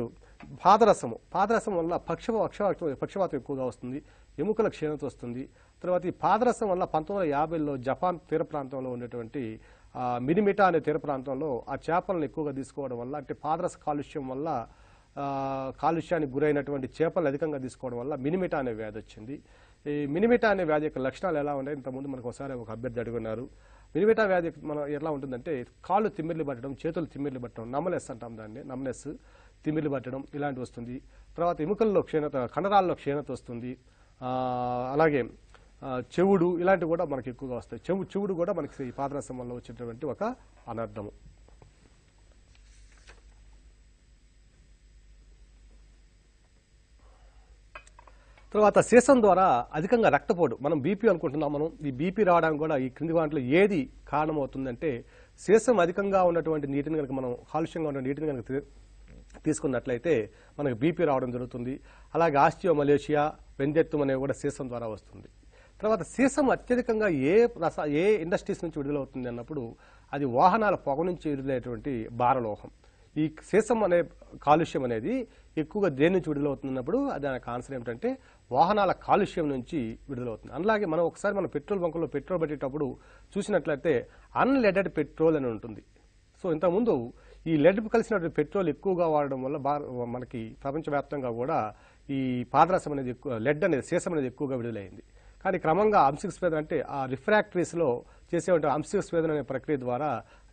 పాదరసం వల్ల పక్షవాతం ఎక్కువగా వస్తుంది, ఎముకల క్షీణత వస్తుంది. తర్వాత ఈ పాదరసం వల్ల 1950లో జపాన్ తీర ప్రాంతంలో ఉండేటువంటి మినిమిటా అనే తీర ప్రాంతంలో ఆ చేపలను ఎక్కువగా తీసుకోవడం వల్ల అంటే పాదరస కాలుష్యం వల్ల కాలుష్యానికి గురైనటువంటి చేపలు అధికంగా తీసుకోవడం వల్ల మినిమిటా అనే వ్యాధి వచ్చింది. ఈ మినిమిటా అనే వ్యాధి యొక్క లక్షణాలు ఎలా ఉంటాయి? ఇంతకుముందు మనకు ఒకసారి ఒక అభ్యర్థి అడుగున్నారు. మినిమిటా వ్యాధి మనం ఎలా ఉంటుందంటే కాళ్ళు తిమ్మిర్లు పట్టడం, చేతులు తిమ్మిర్లు పట్టడం, నమ్మలెస్ అంటాం దాన్ని, నమ్మలెస్ తిమ్మిర్లు పట్టడం ఇలాంటివి వస్తుంది. తర్వాత ఎముకల్లో క్షీణత, కండరాల్లో క్షీణత వస్తుంది. అలాగే చెవుడు ఇలాంటివి కూడా మనకి ఎక్కువగా వస్తాయి. చెవుడు కూడా మనకి ఈ పాదరసం వల్ల వచ్చేటువంటి ఒక అనర్థము. తర్వాత సీసం ద్వారా అధికంగా రక్తపోటు, మనం బీపీ అనుకుంటున్నాం, మనం ఈ బీపీ రావడానికి కూడా ఈ క్రింది వాటిలో ఏది కారణమవుతుందంటే సీసం అధికంగా ఉన్నటువంటి నీటిని కనుక మనం కాలుష్యంగా ఉన్న నీటిని కనుక తీసుకున్నట్లయితే మనకు బీపీ రావడం జరుగుతుంది. అలాగే ఆస్టియోమలేషియా, వెందెత్తు అనేవి కూడా సీసం ద్వారా వస్తుంది. తర్వాత సీసం అత్యధికంగా ఏ ఇండస్ట్రీస్ నుంచి విడుదలవుతుంది అన్నప్పుడు అది వాహనాల పొగ నుంచి విడుదలయ్యేటువంటి భారలోహం. ఈ సీసం అనే కాలుష్యం అనేది ఎక్కువగా దేని నుంచి విడుదలవుతున్నప్పుడు దానికి ఆన్సర్ ఏమిటంటే వాహనాల కాలుష్యం నుంచి విడుదలవుతుంది. అలాగే మనం ఒకసారి మన పెట్రోల్ బంకుల్లో పెట్రోల్ పెట్టేటప్పుడు చూసినట్లయితే అన్లెడెడ్ పెట్రోల్ అని ఉంటుంది. సో ఇంతకుముందు ఈ లెడ్ కలిసినటువంటి పెట్రోల్ ఎక్కువగా వాడడం వల్ల మనకి ప్రపంచవ్యాప్తంగా కూడా ఈ పాదరసం అనేది లెడ్ అనేది సీసం అనేది ఎక్కువగా విడుదలైంది. కానీ క్రమంగా అంశస్వేదన అంటే ఆ రిఫ్రాక్టరీస్లో చేసేటువంటి అంశస్వేదన అనే ప్రక్రియ ద్వారా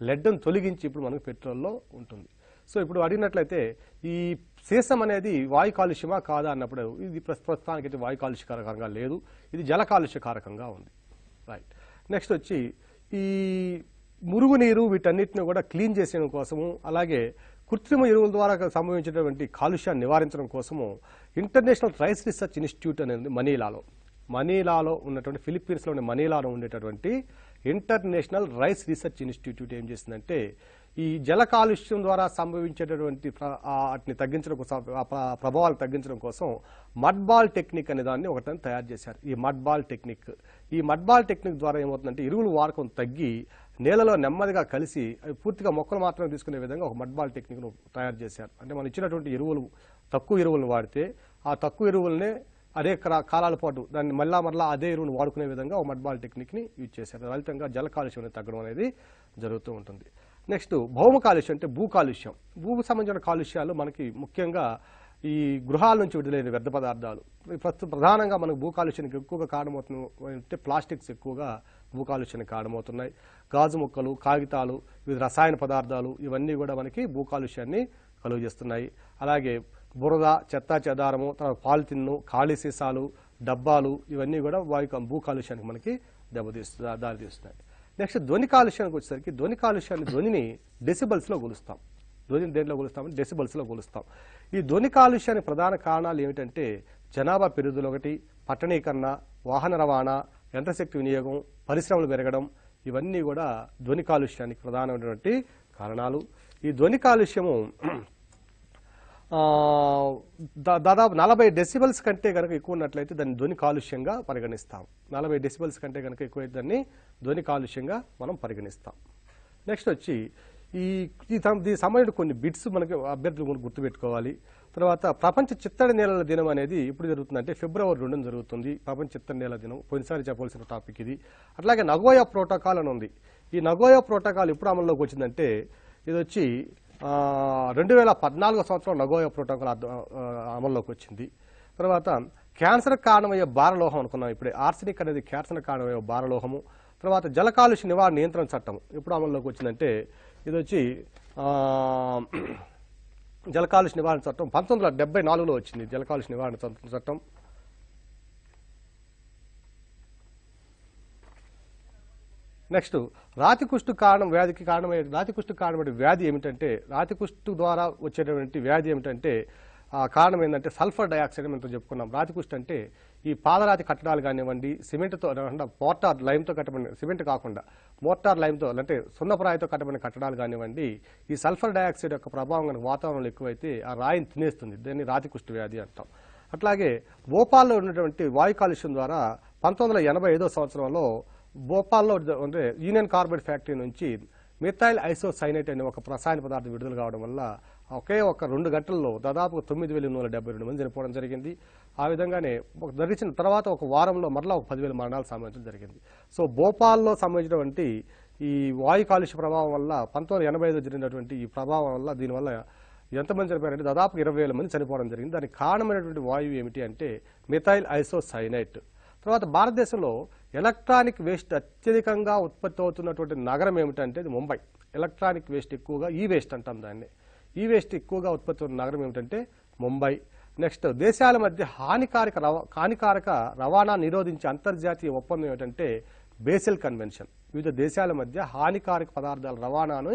లెడ్ను తొలగించి ఇప్పుడు మనకు పెట్రోల్లో ఉంటుంది. సో ఇప్పుడు అడిగినట్లయితే ఈ సీసం అనేది వాయు కాలుష్యమా కాదా అన్నప్పుడు ఇది ప్రస్తుతానికైతే వాయు కాలుష్యకారకంగా లేదు, ఇది జల కాలుష్యకారకంగా ఉంది. రైట్. నెక్స్ట్ వచ్చి ఈ మురుగునీరు వీటన్నిటిని కూడా క్లీన్ చేసేయడం కోసము, అలాగే కృత్రిమ ఎరువుల ద్వారా సంభవించేటువంటి కాలుష్యాన్ని నివారించడం కోసము ఇంటర్నేషనల్ రైస్ రీసెర్చ్ ఇన్స్టిట్యూట్ అనేది మనీలాలో ఉన్నటువంటి ఫిలిప్పీన్స్లోని మనీలాలో ఉండేటటువంటి ఇంటర్నేషనల్ రైస్ రీసెర్చ్ ఇన్స్టిట్యూట్ ఏం చేసిందంటే ఈ జల కాలుష్యం ద్వారా సంభవించేటటువంటి వాటిని తగ్గించడం కోసం, ప్రభావాలు తగ్గించడం కోసం మడ్బాల్ టెక్నిక్ అనే దాన్ని ఒకటి తయారు చేశారు. ఈ మడ్బాల్ టెక్నిక్ ద్వారా ఏమవుతుందంటే ఎరువుల వాడకం తగ్గి నేలలో నెమ్మదిగా కలిసి అవి పూర్తిగా మొక్కలు మాత్రమే తీసుకునే విధంగా ఒక మడ్బాల్ టెక్నిక్ను తయారు చేశారు. అంటే మనం ఇచ్చినటువంటి తక్కువ ఎరువులను వాడితే ఆ తక్కువ ఎరువులనే అదే కాలాల పాటు దాన్ని మళ్ళా అదే ఎరువును వాడుకునే విధంగా ఒక మడ్బాల్ టెక్నిక్ని యూజ్ చేశారు. ఫలితంగా జల కాలుష్యం అనేది తగ్గడం అనేది జరుగుతూ ఉంటుంది. నెక్స్ట్ భౌమ కాలుష్యం అంటే భూమికి సంబంధించిన కాలుష్యాలు మనకి ముఖ్యంగా ఈ గృహాల నుంచి విడుదలైన వ్యర్థ పదార్థాలు ప్రధానంగా మనకు భూ కాలుష్యానికి ఎక్కువగా కారణమవుతుంటే ప్లాస్టిక్స్ ఎక్కువగా భూ కాలుష్యానికి కారణమవుతున్నాయి. గాజు ముక్కలు, కాగితాలు, వివిధ రసాయన పదార్థాలు ఇవన్నీ కూడా మనకి భూ కాలుష్యాన్ని కలుగజేస్తున్నాయి. అలాగే బురద, చెత్తా చెదారము, తర్వాత పాలిథిన్ను, ఖాళీ సీసాలు, డబ్బాలు ఇవన్నీ కూడా భూ కాలుష్యానికి మనకి దారితీస్తున్నాయి. నెక్స్ట్ ధ్వని కాలుష్యానికి వచ్చేసరికి ధ్వనిని డెసిబల్స్లో కొలుస్తాం. దేంట్లో కొలుస్తామంటే డెసిబల్స్లో కొలుస్తాం. ఈ ధ్వని కాలుష్యానికి ప్రధాన కారణాలు ఏమిటంటే జనాభా పెరుగుదల ఒకటి, పట్టణీకరణ, వాహన రవాణా, యంత్రశక్తి వినియోగం, పరిశ్రమలు పెరగడం ఇవన్నీ కూడా ధ్వని కాలుష్యానికి ప్రధానమైనటువంటి కారణాలు. ఈ ధ్వని కాలుష్యము దాదాపు 40 డెసిబల్స్ కంటే కనుక ఎక్కువ ఉన్నట్లయితే దాన్ని ధ్వని కాలుష్యంగా పరిగణిస్తాం. 40 డెసిబల్స్ కంటే కనుక ఎక్కువైతే దాన్ని ధ్వని కాలుష్యంగా మనం పరిగణిస్తాం. నెక్స్ట్ వచ్చి దీనికి సంబంధించిన కొన్ని బిట్స్ మనకి అభ్యర్థులు గుర్తుపెట్టుకోవాలి. తర్వాత ప్రపంచ చిత్తడి నేలల దినం అనేది ఎప్పుడు జరుగుతుందంటే ఫిబ్రవరి 2న జరుగుతుంది. ప్రపంచ చిత్తడి నేలల దినం పోయినసారి చెప్పవలసిన టాపిక్ ఇది. అట్లాగే నగోయా ప్రోటోకాల్ అని ఉంది. ఈ నగోయా ప్రోటోకాల్ ఎప్పుడు అమల్లోకి వచ్చిందంటే ఇది వచ్చి 2014 సంవత్సరం నగోయా ప్రోటోకాల్ అమల్లోకి వచ్చింది. తర్వాత క్యాన్సర్ కారణమయ్యే భారలోహం అనుకున్నాం ఇప్పుడే. ఆర్సెనిక్ అనేది క్యాన్సర్ కారణమయ్యే భారలోహము. తర్వాత జల కాలుష్య నియంత్రణ చట్టం ఎప్పుడు అమల్లోకి వచ్చిందంటే ఇది వచ్చి జల కాలుష్య నివారణ చట్టం 1974లో వచ్చింది. జల కాలుష్య నివారణ చట్టం. నెక్స్ట్ రాతికుష్టు వ్యాధికి కారణమయ్యే వ్యాధి ఏమిటంటే రాతికుష్టు ద్వారా వచ్చేటువంటి వ్యాధి ఏమిటంటే కారణం ఏంటంటే సల్ఫర్ డయాక్సైడ్ మనం చెప్పుకున్నాం. రాతికుష్టు అంటే ఈ పాదరాతి కట్టడాలు కానివ్వండి, సిమెంట్తో మోర్టార్ లైమ్తో కట్టబడిన, సిమెంట్ కాకుండా మోర్టార్ లైమ్తో అంటే సున్నపరాయితో కట్టబడిన కట్టడాలు కానివ్వండి, ఈ సల్ఫర్ డయాక్సైడ్ యొక్క ప్రభావం కనుక వాతావరణంలో ఎక్కువైతే ఆ రాయిని తినేస్తుంది. దీన్ని రాతికుష్టు వ్యాధి అంటాం. అట్లాగే భోపాల్లో ఉన్నటువంటి వాయు కాలుష్యం ద్వారా 1985 సంవత్సరంలో భోపాల్లో అంటే యూనియన్ కార్బైడ్ ఫ్యాక్టరీ నుంచి మిథైల్ ఐసోసైనేట్ అనే ఒక రసాయన పదార్థం విడుదల కావడం వల్ల ఒకే 2 గంటల్లో దాదాపు 9,172 మంది చనిపోవడం జరిగింది. ఆ విధంగానే జరిగిన తర్వాత ఒక వారంలో మరలా 10,000 మరణాలు సంభవించడం జరిగింది. సో భోపాల్లో సంబంధించినటువంటి ఈ వాయు కాలుష్య ప్రభావం వల్ల 1985 జరిగినటువంటి ఈ ప్రభావం వల్ల దీనివల్ల ఎంతమంది చనిపోయారంటే దాదాపు 20,000 మంది చనిపోవడం జరిగింది. దానికి కారణమైనటువంటి వాయువు ఏమిటి అంటే మిథైల్ ఐసోసైనేట్. తర్వాత భారతదేశంలో ఎలక్ట్రానిక్ వేస్ట్ అత్యధికంగా ఉత్పత్తి అవుతున్నటువంటి నగరం ఏమిటంటే అది ముంబై. ఎలక్ట్రానిక్ వేస్ట్ ఎక్కువగా ఈ వేస్ట్ అంటాం దాన్ని. ఈ వేస్ట్ ఎక్కువగా ఉత్పత్తి అవుతున్న నగరం ఏమిటంటే ముంబై. నెక్స్ట్ దేశాల మధ్య హానికారక రవాణా నిరోధించే అంతర్జాతీయ ఒప్పందం ఏమిటంటే బేసెల్ కన్వెన్షన్. వివిధ దేశాల మధ్య హానికారక పదార్థాల రవాణాను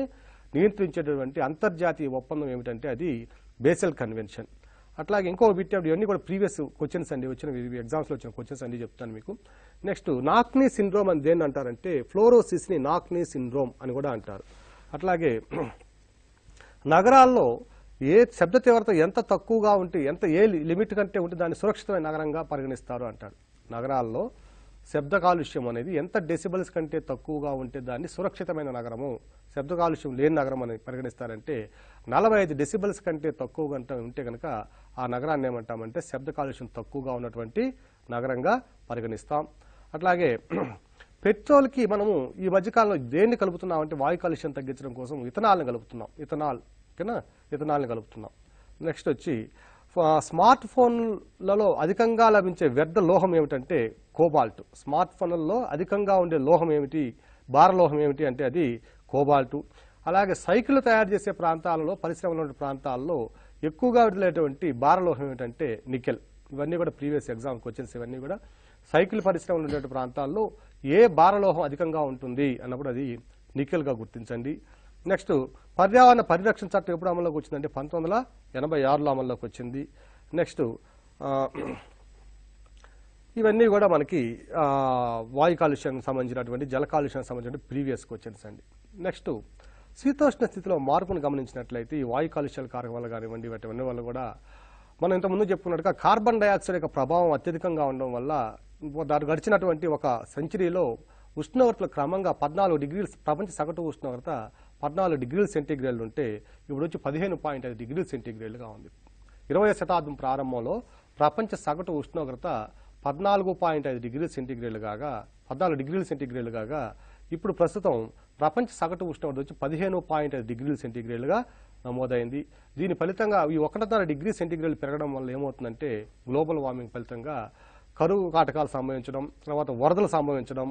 నియంత్రించేటటువంటి అంతర్జాతీయ ఒప్పందం ఏమిటంటే అది బేసెల్ కన్వెన్షన్. అట్లాగే ఇంకో బిట్ ఇవన్నీ కూడా ప్రీవియస్ క్వశ్చన్స్ అండి, వచ్చిన ఎగ్జామ్స్లో వచ్చిన క్వశ్చన్స్ అండి చెప్తాను మీకు. నెక్స్ట్ నాక్నీ సిండ్రోమ్ అని దేన్ని అంటారంటే ఫ్లోరోసిస్ని నాక్నీ సిండ్రోమ్ అని కూడా అంటారు. అట్లాగే నగరాల్లో ఏ శబ్ద తీవ్రత ఎంత తక్కువగా ఉంటే ఏ లిమిట్ కంటే ఉంటే దాన్ని సురక్షితమైన నగరంగా పరిగణిస్తారు అంటాడు. నగరాల్లో శబ్ద కాలుష్యం అనేది ఎంత డెసిబల్స్ కంటే తక్కువగా ఉంటే దాన్ని సురక్షితమైన నగరము, శబ్ద కాలుష్యం లేని నగరం అని పరిగణిస్తారంటే 45 డెసిబల్స్ కంటే తక్కువగా ఉంటే కనుక ఆ నగరాన్ని ఏమంటామంటే శబ్ద కాలుష్యం తక్కువగా ఉన్నటువంటి నగరంగా పరిగణిస్తాం. అట్లాగే పెట్రోల్కి మనము ఈ మధ్యకాలంలో దేన్ని కలుపుతున్నామంటే వాయు కాలుష్యం తగ్గించడం కోసం ఇథనాల్ని కలుపుతున్నాం. ఇథనాల్ని కలుపుతున్నాం. నెక్స్ట్ వచ్చి స్మార్ట్ ఫోన్లలో అధికంగా లభించే వ్యర్థ లోహం ఏమిటంటే కోబాల్ట్. స్మార్ట్ ఫోన్లలో అధికంగా ఉండే లోహం ఏమిటి, భారలోహం ఏమిటి అంటే అది కోబాల్టు. అలాగే సైకిల్ తయారు చేసే ప్రాంతాలలో, పరిశ్రమలో ఉన్న ప్రాంతాల్లో ఎక్కువగా విడుదలైనటువంటి భారలోహం ఏమిటంటే నికెల్. ఇవన్నీ కూడా ప్రీవియస్ ఎగ్జామ్ క్వశ్చన్స్. ఇవన్నీ కూడా సైకిల్ పరిశ్రమలో ఉన్నటువంటి ప్రాంతాల్లో ఏ భారలోహం అధికంగా ఉంటుంది అన్నప్పుడు అది నికెల్గా గుర్తించండి. నెక్స్ట్ పర్యావరణ పరిరక్షణ చట్టం ఎప్పుడు అమల్లోకి వచ్చిందంటే 1986లో అమల్లోకి వచ్చింది. నెక్స్ట్ ఇవన్నీ కూడా మనకి వాయు కాలుష్యానికి సంబంధించినటువంటి, జల కాలుష్యానికి సంబంధించిన ప్రీవియస్ క్వశ్చన్స్ అండి. నెక్స్ట్ శీతోష్ణ స్థితిలో మార్పును గమనించినట్లయితే ఈ వాయు కాలుష్యాల కారణం వల్ల కానివ్వండి, వాటి వల్ల కూడా మనం ఇంతకుముందు చెప్పుకున్నట్టుగా కార్బన్ డైఆక్సైడ్ యొక్క ప్రభావం అత్యధికంగా ఉండడం వల్ల దాని గడిచినటువంటి ఒక సెంచరీలో ఉష్ణోగ్రతలు క్రమంగా 14 డిగ్రీలు, ప్రపంచ సగటు ఉష్ణోగ్రత 14 డిగ్రీల సెంటీగ్రేడ్లు ఉంటే ఇప్పుడు వచ్చి 15.5 డిగ్రీల సెంటీగ్రేడ్లుగా ఉంది. 20వ శతాబ్దం ప్రారంభంలో ప్రపంచ సగటు ఉష్ణోగ్రత 14.5 డిగ్రీల సెంటీగ్రేడ్లు కాగా 14 డిగ్రీల సెంటీగ్రేడ్లు కాగా ఇప్పుడు ప్రస్తుతం ప్రపంచ సగటు ఉష్ణోగ్రత వచ్చి 15.5 డిగ్రీల సెంటీగ్రేడ్లుగా నమోదైంది. దీని ఫలితంగా ఈ 1.5 డిగ్రీ సెంటీగ్రేడ్లు పెరగడం వల్ల ఏమవుతుందంటే గ్లోబల్ వార్మింగ్ ఫలితంగా కరువు కాటకాలు సంభవించడం, తర్వాత వరదలు సంభవించడం,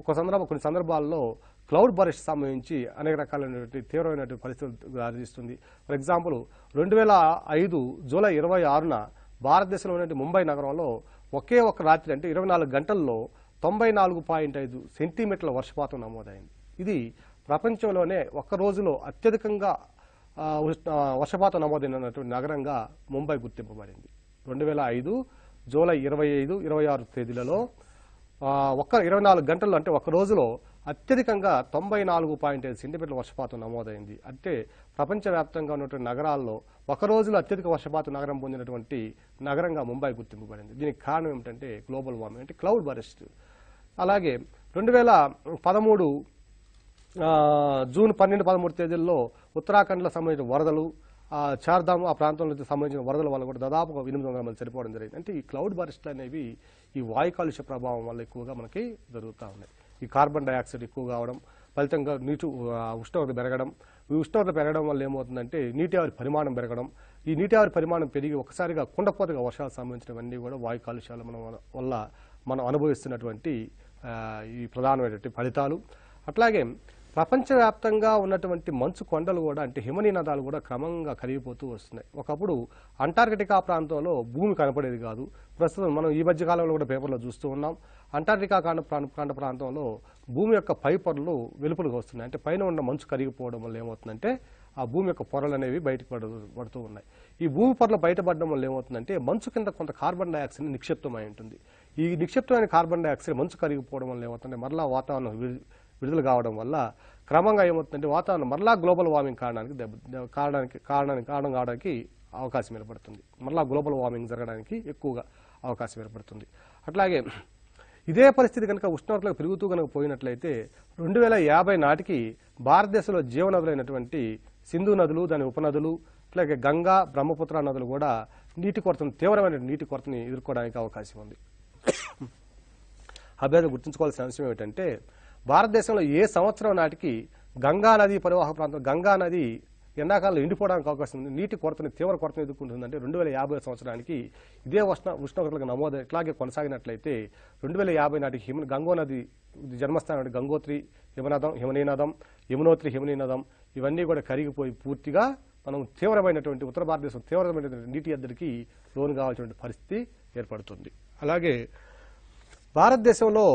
కొన్ని సందర్భాల్లో క్లౌడ్ బరస్ట్ సంభవించి అనేక రకాలైనటువంటి తీవ్రమైనటువంటి పరిస్థితులు దారితీస్తుంది. ఫర్ ఎగ్జాంపుల్ 2005 జూలై 26న భారతదేశంలో ఉన్న ముంబై నగరంలో ఒకే ఒక రాత్రి అంటే 24 గంటల్లో 94.5 సెంటీమీటర్ల వర్షపాతం నమోదైంది. ఇది ప్రపంచంలోనే ఒక్క రోజులో అత్యధికంగా వర్షపాతం నమోదైనటువంటి నగరంగా ముంబై గుర్తింపబడింది. 2005 జూలై 25, 26 తేదీలలో 24 గంటల్లో అంటే ఒక రోజులో అత్యధికంగా 94.5 సెంటీమీటర్ల వర్షపాతం నమోదైంది. అంటే ప్రపంచవ్యాప్తంగా ఉన్నటువంటి నగరాల్లో ఒక రోజులో అత్యధిక వర్షపాతం నగరం పొందినటువంటి నగరంగా ముంబై గుర్తింపబడింది. దీనికి కారణం ఏమిటంటే గ్లోబల్ వార్మింగ్ అంటే క్లౌడ్ బరస్ట్. అలాగే 2013 జూన్ 12, 13 తేదీల్లో ఉత్తరాఖండ్లో సంబంధించిన వరదలు, చార్ధామ్ ఆ ప్రాంతంలో సంబంధించిన వరదల వల్ల కూడా దాదాపు 800 మంది చనిపోవడం జరిగింది. అంటే ఈ క్లౌడ్ బరస్ట్లు అనేవి ఈ వాయు కాలుష్య ప్రభావం వల్ల ఎక్కువగా మనకి జరుగుతూ ఉన్నాయి. ఈ కార్బన్ డైఆక్సైడ్ ఎక్కువ కావడం ఫలితంగా ఉష్ణోగ్రత పెరగడం, ఈ ఉష్ణోగ్రత పెరగడం వల్ల ఏమవుతుందంటే నీటి ఆవిరి పరిమాణం పెరగడం, ఈ నీటి ఆవిరి పరిమాణం పెరిగి ఒకసారిగా కుండపోతగా వర్షాలు సంబంధించినవన్నీ కూడా వాయు కాలుష్యాల వల్ల మనం అనుభవిస్తున్నటువంటి ఈ ప్రధానమైనటువంటి ఫలితాలు. అట్లాగే ప్రపంచవ్యాప్తంగా ఉన్నటువంటి మంచు కొండలు కూడా అంటే హిమనీనదాలు కూడా క్రమంగా కరిగిపోతూ వస్తున్నాయి. ఒకప్పుడు అంటార్కిటికా ప్రాంతంలో భూమి కనపడేది కాదు. ప్రస్తుతం మనం ఈ మధ్య కాలంలో కూడా పేపర్లో చూస్తూ ఉన్నాం. అంటార్కిటికా ఖండ ప్రాంతంలో భూమి యొక్క పై పొరలు వెలుపలకు వస్తున్నాయి. అంటే పైన ఉన్న మంచు కరిగిపోవడం వల్ల ఏమవుతుందంటే ఆ భూమి యొక్క పొరలు అనేవి బయటకు పడుతూ ఉన్నాయి. ఈ భూమి పొరలు బయటపడడం వల్ల ఏమవుతుందంటే మంచు కింద కొంత కార్బన్ డైఆక్సైడ్ నిక్షిప్తమై ఉంటుంది. ఈ నిక్షిప్తమైన కార్బన్ డైఆక్సైడ్ మంచు కరిగిపోవడం వల్ల ఏమవుతుందంటే మరలా వాతావరణం విడుదల కావడం వల్ల క్రమంగా ఏమవుతుందంటే వాతావరణం మరలా గ్లోబల్ వార్మింగ్ కారణం కావడానికి అవకాశం ఏర్పడుతుంది. మరలా గ్లోబల్ వార్మింగ్ జరగడానికి ఎక్కువగా అవకాశం ఏర్పడుతుంది. అట్లాగే ఇదే పరిస్థితి కనుక ఉష్ణోగ్రతలు పెరుగుతూ కనుక పోయినట్లయితే 2050 నాటికి భారతదేశంలో జీవనదులైనటువంటి సింధు నదులు, దాని ఉపనదులు, అట్లాగే గంగా, బ్రహ్మపుత్ర నదులు కూడా తీవ్రమైన నీటి కొరతని ఎదుర్కోవడానికి అవకాశం ఉంది. అభ్యర్థులు గుర్తుంచుకోవాల్సిన అంశం ఏమిటంటే భారతదేశంలో ఏ సంవత్సరం నాటికి గంగా నది పరివాహక ప్రాంతం గంగా నది ఎండాకాలంలో ఎండిపోవడానికి అవకాశం ఉంది, నీటి కొరతని తీవ్ర కొరతను ఎదుర్కొంటుందంటే 2050 సంవత్సరానికి ఇదే ఉష్ణోగ్రతలకు నమోదు ఇట్లాగే కొనసాగినట్లయితే 2050 నాటికి గంగో నది జన్మస్థానం గంగోత్రి హిమనదం, హిమనీనదం, యమునోత్రి హిమనీనదం ఇవన్నీ కూడా కరిగిపోయి పూర్తిగా మనం తీవ్రమైనటువంటి ఉత్తర భారతదేశం తీవ్రమైనటువంటి నీటి ఎద్దడికి లోను కావాల్సినటువంటి పరిస్థితి ఏర్పడుతుంది. అలాగే భారతదేశంలో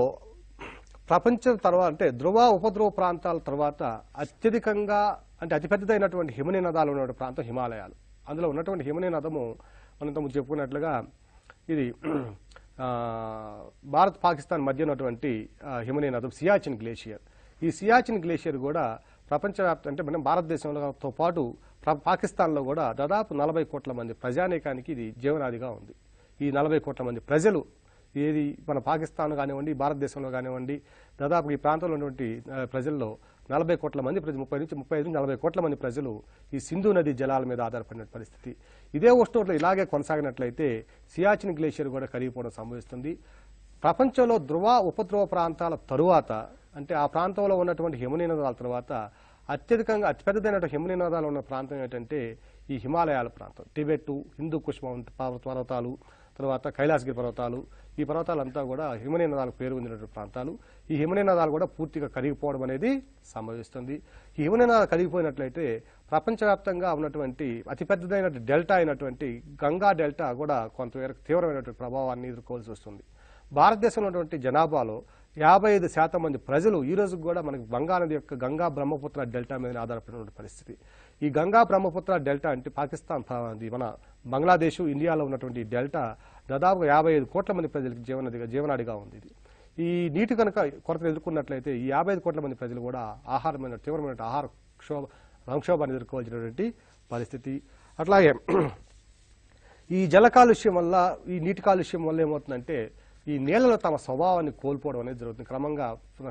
ప్రపంచం తర్వాత అంటే ధ్రువ ఉపధ్రువ ప్రాంతాల తర్వాత అత్యధికంగా అంటే అతిపెద్దదైనటువంటి హిమనీనదాలు ఉన్న ప్రాంతం హిమాలయాలు. అందులో ఉన్నటువంటి హిమనీయ నదము మనం ఇంతకుముందు చెప్పుకున్నట్లుగా ఇది భారత్ పాకిస్తాన్ మధ్య ఉన్నటువంటి హిమనీయ నదం సియాచిన్ గ్లేషియర్. ఈ సియాచిన్ గ్లేషియర్ కూడా ప్రపంచవ్యాప్త అంటే మనం భారతదేశంతో పాటు పాకిస్తాన్లో కూడా దాదాపు 40 కోట్ల మంది ప్రజానీకానికి ఇది జీవనాదిగా ఉంది. ఈ 40 కోట్ల మంది ప్రజలు ఏది మన పాకిస్తాన్ కానివ్వండి, భారతదేశంలో కానివ్వండి, దాదాపు ఈ ప్రాంతంలో ఉన్నటువంటి ప్రజల్లో 40 కోట్ల మంది ప్రజలు 35 నుంచి 40 కోట్ల మంది ప్రజలు ఈ సింధు నది జలాల మీద ఆధారపడిన పరిస్థితి. ఇదే ఉష్ణోగ్రతలు ఇలాగే కొనసాగినట్లయితే సియాచిన్ గ్లేషియర్ కూడా కరిగిపోవడం సంభవిస్తుంది. ప్రపంచంలో ధ్రువ ఉపధ్రువ ప్రాంతాల తరువాత అంటే ఆ ప్రాంతంలో ఉన్నటువంటి హిమనీయ నదాల తర్వాత అతిపెద్దదైన హిమనీయ నదాలు ఉన్న ప్రాంతం ఏంటంటే ఈ హిమాలయాల ప్రాంతం. టిబెట్, హిందూ కుష్ పర్వతాలు, తర్వాత కైలాసగిరి పర్వతాలు, ఈ పర్వతాలంతా కూడా హిమనీయ నదాలకు పేరు పొందినటువంటి ప్రాంతాలు. ఈ హిమనీయ నదాలు కూడా పూర్తిగా కరిగిపోవడం అనేది సంభవిస్తుంది. ఈ హిమనీయ నదాలు కరిగిపోయినట్లయితే ప్రపంచవ్యాప్తంగా ఉన్నటువంటి అతిపెద్దదైన డెల్టా అయినటువంటి గంగా డెల్టా కూడా కొంతవరకు తీవ్రమైనటువంటి ప్రభావాన్ని ఎదుర్కోవాల్సి వస్తుంది. భారతదేశంలో ఉన్నటువంటి జనాభాలో 55% మంది ప్రజలు ఈ రోజు కూడా మనకి బంగానది యొక్క గంగా బ్రహ్మపుత్ర డెల్టా మీద ఆధారపడిన పరిస్థితి. ఈ గంగా బ్రహ్మపుత్ర డెల్టా అంటే పాకిస్తాన్, మన బంగ్లాదేశ్, ఇండియాలో ఉన్నటువంటి డెల్టా దాదాపు 55 కోట్ల మంది ప్రజలకు జీవనాడిగా ఉంది. ఈ నీటి కనుక కొరత ఎదుర్కొన్నట్లయితే ఈ 55 కోట్ల మంది ప్రజలు కూడా తీవ్రమైన ఆహార సంక్షోభాన్ని ఎదుర్కోవాల్సినటువంటి పరిస్థితి. అట్లాగే ఈ జల కాలుష్యం వల్ల, ఈ నీటి కాలుష్యం వల్ల ఏమవుతుందంటే ఈ నేలలో తమ స్వభావాన్ని కోల్పోవడం అనేది జరుగుతుంది. క్రమంగా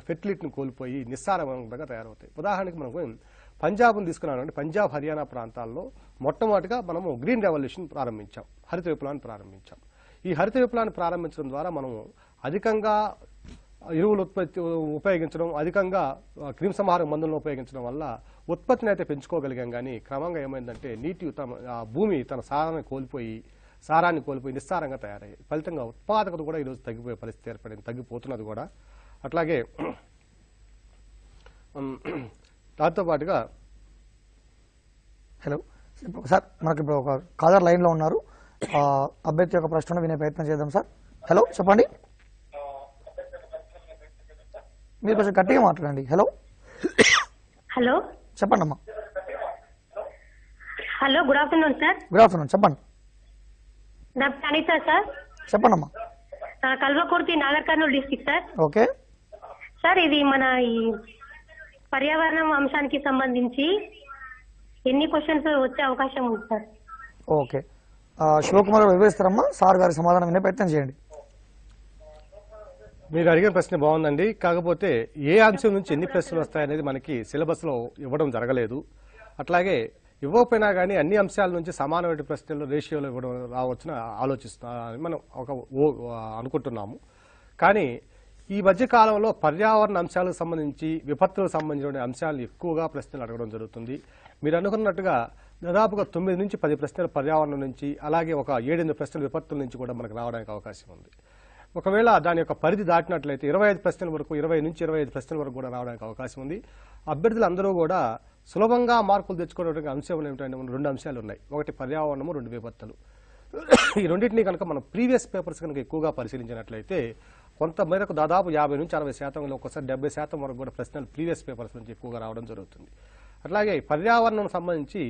ఫెర్టిలిటీని కోల్పోయి నిస్సారంగా తయారవుతాయి. ఉదాహరణకి మనం పంజాబ్ను తీసుకున్నామంటే పంజాబ్, హర్యానా ప్రాంతాల్లో మొట్టమొదటిగా మనము గ్రీన్ రెవల్యూషన్ ప్రారంభించాం, హరిత విప్లవాన్ని ప్రారంభించాం. ఈ హరిత విప్లవాన్ని ప్రారంభించడం ద్వారా మనము అధికంగా ఎరువులు ఉపయోగించడం, అధికంగా క్రిమిసంహారక మందులను ఉపయోగించడం వల్ల ఉత్పత్తిని అయితే పెంచుకోగలిగాం. కానీ క్రమంగా ఏమైందంటే భూమి తన సారాన్ని కోల్పోయి నిస్సారంగా తయారయ్యాయి. ఫలితంగా ఉత్పాదకత కూడా ఈరోజు తగ్గిపోయే పరిస్థితి ఏర్పడింది, తగ్గిపోతున్నది కూడా. అట్లాగే దాంతోపాటుగా హలో సార్, మనకి ఇప్పుడు ఒక కాలర్ లైన్లో ఉన్నారు. అభ్యర్థి యొక్క ప్రశ్నను వినే ప్రయత్నం చేద్దాం సార్. హలో, చెప్పండి. మీరు కొంచెం గట్టిగా మాట్లాడండి. హలో హలో, చెప్పండి అమ్మా. Hello, good afternoon sir. Good afternoon, చెప్పండి. నా అనిత సార్. చెప్పండి అమ్మా. Kalwakurthy, Nagar Kurnool district sir. Okay sir, ఇది మన ఈ పర్యావరణం అంశానికి సంబంధించి ఎన్ని క్వశ్చన్స్ వచ్చే అవకాశం ఉంది సార్? ఓకే, శివకుమార్ వివరిస్తారమ్మా. సార్ గారి సమాధానం వినే ప్రయత్నం చేయండి. మీరు అడిగిన ప్రశ్న బాగుందండి. కాకపోతే ఏ అంశం నుంచి ఎన్ని ప్రశ్నలు వస్తాయనేది మనకి సిలబస్లో ఇవ్వడం జరగలేదు. అట్లాగే ఇవ్వకపోయినా కానీ అన్ని అంశాల నుంచి సమానమైన ప్రశ్నలు రేషియోలో ఇవ్వడం రావచ్చున ఆలోచిస్తున్నామని మనం అనుకుంటున్నాము. కానీ ఈ మధ్య కాలంలో పర్యావరణ అంశాలకు సంబంధించి, విపత్తులకు సంబంధించిన అంశాలను ఎక్కువగా ప్రశ్నలు అడగడం జరుగుతుంది. మీరు అనుకున్నట్టుగా దాదాపుగా 9 నుంచి 10 ప్రశ్నలు పర్యావరణం నుంచి, అలాగే ఒక 7-8 ప్రశ్నలు విపత్తుల నుంచి కూడా మనకు రావడానికి అవకాశం ఉంది. ఒకవేళ దాని యొక్క పరిధి దాటినట్లయితే 25 ప్రశ్నల వరకు, 20 నుంచి 25 ప్రశ్నల వరకు కూడా రావడానికి అవకాశం ఉంది. అభ్యర్థులు అందరూ కూడా సులభంగా మార్కులు తెచ్చుకోవడానికి అంశాలు ఏమిటంటే 2 అంశాలు ఉన్నాయి. ఒకటి పర్యావరణము, 2 విపత్తులు. ఈ రెండింటినీ కనుక మనం ప్రీవియస్ పేపర్స్ కనుక ఎక్కువగా పరిశీలించినట్లయితే కొంత మేరకు దాదాపు 50 నుంచి 60%, ఒక్కోసారి 70% వరకు కూడా ప్రశ్నలు ప్రీవియస్ పేపర్స్ నుంచి ఎక్కువగా రావడం జరుగుతుంది. అట్లాగే పర్యావరణం సంబంధించి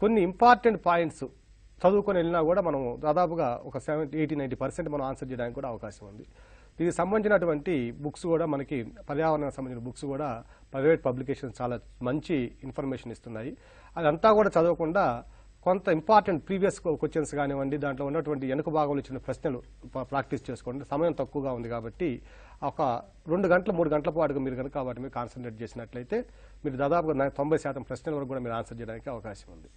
కొన్ని ఇంపార్టెంట్ పాయింట్స్ చదువుకొని వెళ్ళినా కూడా మనం దాదాపుగా ఒక 80-90% మనం ఆన్సర్ చేయడానికి కూడా అవకాశం ఉంది. దీనికి సంబంధించినటువంటి బుక్స్ కూడా మనకి పర్యావరణానికి సంబంధించిన బుక్స్ కూడా ప్రైవేట్ పబ్లికేషన్స్ చాలా మంచి ఇన్ఫర్మేషన్ ఇస్తున్నాయి. అదంతా కూడా చదవకుండా కొంత ఇంపార్టెంట్ ప్రీవియస్ క్వశ్చన్స్ కానివ్వండి, దాంట్లో ఉన్నటువంటి వెనుక భాగంలో ఇచ్చిన ప్రశ్నలు ప్రాక్టీస్ చేసుకోండి. సమయం తక్కువగా ఉంది కాబట్టి ఒక 2 గంటలు 3 గంటల పాటుగా మీరు కనుక వాటి మీద కాన్సన్ట్రేట్ చేసినట్లయితే మీరు దాదాపుగా 90% ప్రశ్నల వరకు కూడా మీరు ఆన్సర్ చేయడానికి అవకాశం ఉంది.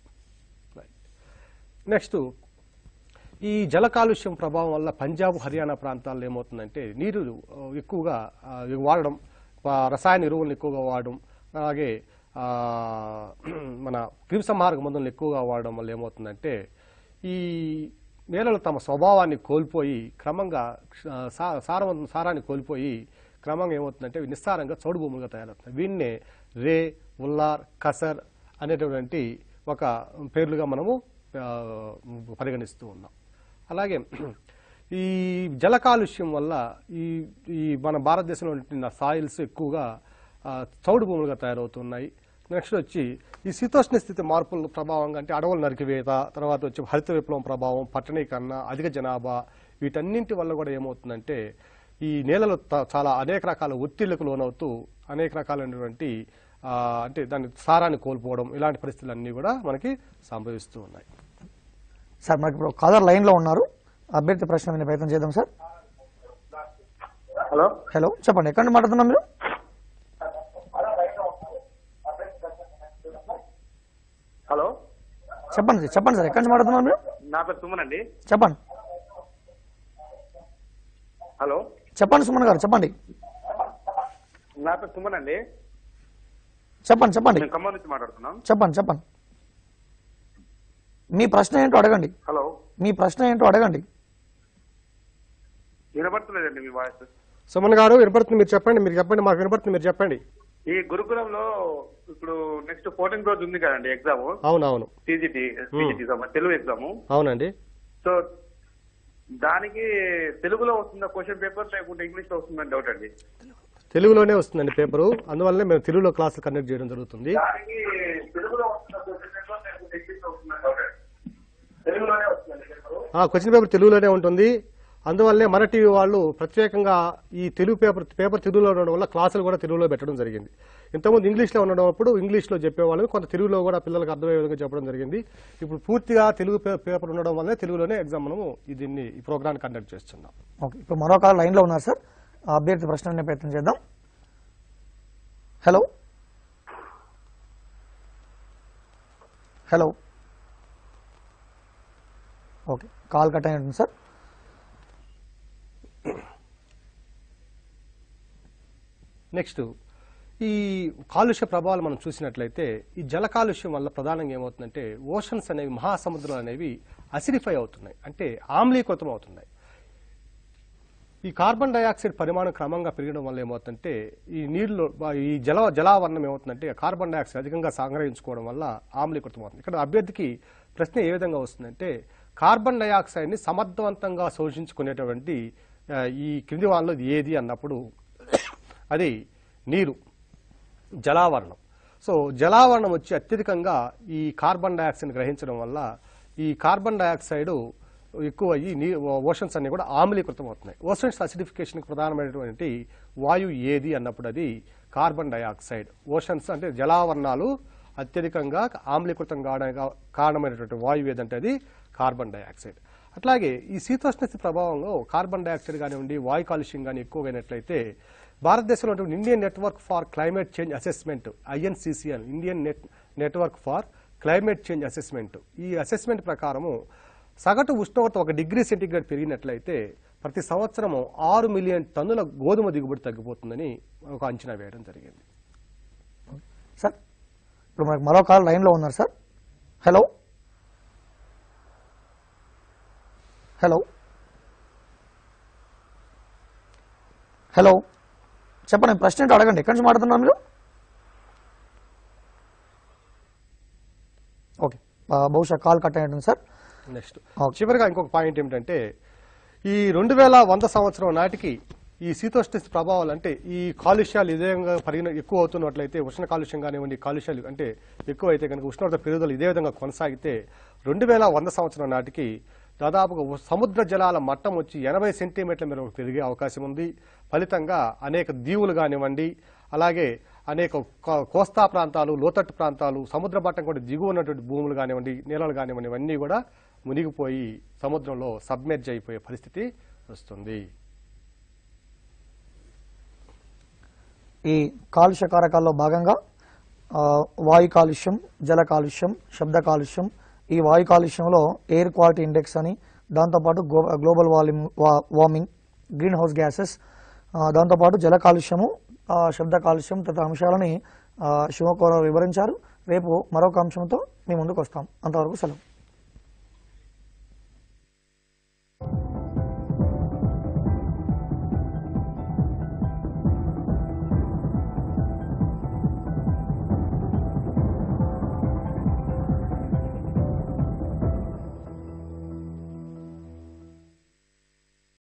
నెక్స్ట్, ఈ జల కాలుష్యం ప్రభావం వల్ల పంజాబ్, హర్యానా ప్రాంతాల్లో ఏమవుతుందంటే నీరు ఎక్కువగా వాడడం, రసాయన ఎరువులను ఎక్కువగా వాడడం, అలాగే మన క్రిమిసంహారక మందులను ఎక్కువగా వాడడం వల్ల ఏమవుతుందంటే ఈ నేలలు తమ స్వభావాన్ని కోల్పోయి క్రమంగా సారాన్ని కోల్పోయి క్రమంగా ఏమవుతుందంటే నిస్సారంగా చౌడు భూములుగా తయారవుతుంది. వీన్నే రే, ఉల్లార్, కసర్ అనేటువంటి ఒక పేర్లుగా మనము పరిగణిస్తూ ఉన్నాం. అలాగే ఈ జల కాలుష్యం వల్ల ఈ మన భారతదేశంలో ఉంటున్న సాయిల్స్ ఎక్కువగా చౌడు భూములుగా తయారవుతున్నాయి. నెక్స్ట్ వచ్చి ఈ శీతోష్ణ స్థితి మార్పుల ప్రభావంగా అంటే అడవుల నరికివేత, తర్వాత వచ్చి హరిత విప్లవం ప్రభావం, పట్టణీకరణ, అధిక జనాభా, వీటన్నింటి వల్ల కూడా ఏమవుతుందంటే ఈ నేలలు చాలా అనేక రకాల ఒత్తిళ్లకు లోనవుతూ అనేక రకాలైనటువంటి అంటే దాని సారాన్ని కోల్పోవడం, ఇలాంటి పరిస్థితులన్నీ కూడా మనకి సంభవిస్తూ ఉన్నాయి. సార్ మనకి ఇప్పుడు కాలర్ లైన్లో ఉన్నారు, అభ్యర్థి ప్రశ్న వినే ప్రయత్నం చేద్దాం సార్. హలో హలో, చెప్పండి, ఎక్కడ నుండి మాట్లాడుతున్నాం మీరు? హలో చెప్పండి సార్, ఎక్కడి నుంచి మాట్లాడుతున్నారు మీరు? నా పేరు సుమన్ అండి. చెప్పండి హలో చెప్పండి సుమన్ గారు, చెప్పండి నా పేరు సుమన్ అండి. చెప్పండి నేను ఖమ్మం నుంచి మాట్లాడుతున్నాం. చెప్పండి మీ ప్రశ్న ఏంటో అడగండి. హలో మీ ప్రశ్న ఏంటో అడగండి. వినపడుతులేదండి మీ వాయిస్. సుమన్ గారు వినపడుతుంది, మీరు చెప్పండి, మాకు వినపడుతుంది, మీరు చెప్పండి. ఈ గురుకులంలో ఇప్పుడు నెక్స్ట్ 14 రోజు ఉంది కదండి ఎగ్జామ్. అవునవును, టీజీటీ తెలుగు ఎగ్జామ్. అవునండి. సో దానికి తెలుగులో వస్తుందా క్వశ్చన్ పేపర్ లేకుంటే ఇంగ్లీష్ లో వస్తుందని డౌట్ అండి. తెలుగులోనే వస్తుందండి పేపరు, అందువల్లనే మేము తెలుగులో క్లాసులు కండక్ట్ చేయడం జరుగుతుంది. దానికి తెలుగులో వస్తుందా క్వశ్చన్ పేపర్ లేకుంటే ఇంగ్లీష్ లో వస్తుందని డౌట్ అండి. తెలుగులోనే వస్తుందండి పేపర్. క్వశ్చన్ పేపర్ తెలుగులోనే ఉంటుంది, అందువల్లనే మన టీవీ వాళ్ళు ప్రత్యేకంగా ఈ తెలుగు పేపర్ తెలుగులో ఉండడం వల్ల క్లాసులు కూడా తెలుగులో పెట్టడం జరిగింది. ఇంతకుముందు ఇంగ్లీష్లో ఉండేటప్పుడు ఇంగ్లీష్లో చెప్పేవాళ్ళు, కొంత తెలుగులో కూడా పిల్లలకు అర్థమయ్యే విధంగా చెప్పడం జరిగింది. ఇప్పుడు పూర్తిగా తెలుగు పేపర్ ఉండడం వల్లనే తెలుగులోనే ఎగ్జామ్ మనము ఈ ప్రోగ్రామ్ కండక్ట్ చేస్తున్నాం. ఓకే, ఇప్పుడు మరొక లైన్లో ఉన్నారు సార్, అభ్యర్థి ప్రశ్న వినే ప్రయత్నం చేద్దాం. హలో ఓకే, కాల్ కట్ అయి ఉంటుంది సార్. నెక్స్ట్ ఈ కాలుష్య ప్రభావాలు మనం చూసినట్లయితే ఈ జల కాలుష్యం వల్ల ప్రధానంగా ఏమవుతుందంటే ఓషన్స్ అనేవి, మహాసముద్రాలు అనేవి అసిడిఫై అవుతున్నాయి, అంటే ఆమ్లీకృతం అవుతున్నాయి. ఈ కార్బన్ డైఆక్సైడ్ పరిమాణం క్రమంగా పెరగడం వల్ల ఏమవుతుందంటే ఈ నీళ్ళలో ఈ జలావరణం ఏమవుతుందంటే కార్బన్ డైఆక్సైడ్ అధికంగా సంగ్రహించుకోవడం వల్ల ఆమ్లీకృతం అవుతుంది. ఇక్కడ అభ్యర్థికి ప్రశ్న ఏ విధంగా వస్తుందంటే కార్బన్ డైఆక్సైడ్ని సమర్థవంతంగా శోషించుకునేటువంటి ఈ క్రింది వాళ్ళలో ఏది అన్నప్పుడు అది నీరు, జలావరణం. సో జలావరణం వచ్చి అత్యధికంగా ఈ కార్బన్ డైఆక్సైడ్ గ్రహించడం వల్ల ఈ కార్బన్ డైఆక్సైడ్ ఎక్కువ అయ్యి ఓషన్స్ అన్ని కూడా ఆమ్లీకృతం అవుతున్నాయి. ఓషన్స్ అసిడిఫికేషన్కి ప్రధానమైనటువంటి వాయువు ఏది అన్నప్పుడు అది కార్బన్ డైఆక్సైడ్. ఓషన్స్ అంటే జలావరణాలు అత్యధికంగా ఆమ్లీకృతం కారణమైనటువంటి వాయువు ఏదంటే అది కార్బన్ డైఆక్సైడ్. అట్లాగే ఈ శీతోష్ణస్థితి ప్రభావంలో కార్బన్ డైఆక్సైడ్ కానివ్వండి, వాయు కాలుష్యం కానీ ఎక్కువైనట్లయితే భారతదేశంలో ఉన్నటువంటి Indian network for climate change assessment, INCCN, Indian network for climate change assessment, ఈ అసెస్మెంట్ ప్రకారము సగటు ఉష్ణోగ్రత 1 డిగ్రీ సెంటీగ్రేడ్ పెరిగినట్లయితే ప్రతి సంవత్సరము 6 మిలియన్ టన్నుల గోధుమ దిగుబడి తగ్గిపోతుందని ఒక అంచనా వేయడం జరిగింది. సార్ ఇప్పుడు మనకు మరో కాల్ లైన్లో ఉన్నారు సార్. హలో చెప్పండి, ప్రశ్న ఏంటో అడగండి. ఎక్కడి నుంచి మాట్లాడుతున్నారు మీరు? ఓకే, బహుశా కాల్ కట్ అయ్యింది సార్. నెక్స్ట్ చివరిగా ఇంకొక పాయింట్ ఏమిటంటే ఈ 2100 సంవత్సరం నాటికి ఈ శీతోష్ణ ప్రభావాలు అంటే ఈ కాలుష్యాలు ఇదే విధంగా ఎక్కువ అవుతున్నట్లయితే, ఉష్ణ కాలుష్యం కానివ్వండి, కాలుష్యాలు అంటే ఎక్కువైతే కనుక ఉష్ణోగ్రత పెరుగుదల ఇదే విధంగా కొనసాగితే 2100 సంవత్సరం నాటికి దాదాపుగా సముద్ర జలాల మట్టం వచ్చి 80 సెంటీమీటర్ల మేర పెరిగే అవకాశం ఉంది. ఫలితంగా అనేక దీవులు కానివ్వండి, అలాగే అనేక కోస్తా ప్రాంతాలు, లోతట్టు ప్రాంతాలు, సముద్ర మట్టం కూడా దిగువ ఉన్నటువంటి భూములు కానివ్వండి, నేలలు కానివ్వండి, ఇవన్నీ కూడా మునిగిపోయి సముద్రంలో సబ్మెర్జ్ అయిపోయే పరిస్థితి వస్తుంది. ఈ కాలుష్య కారకాల్లో భాగంగా వాయు కాలుష్యం, జల కాలుష్యం, శబ్ద కాలుష్యం, ఈ వాయు కాలుష్యంలో ఎయిర్ క్వాలిటీ ఇండెక్స్ అని, దాంతోపాటు global warming, green house gases, దాంతోపాటు జల కాలుష్యము, శబ్ద కాలుష్యం తదితర అంశాలని శివకుమార్ వివరించారు. రేపు మరొక అంశంతో మీ ముందుకు వస్తాం. అంతవరకు సెలవు.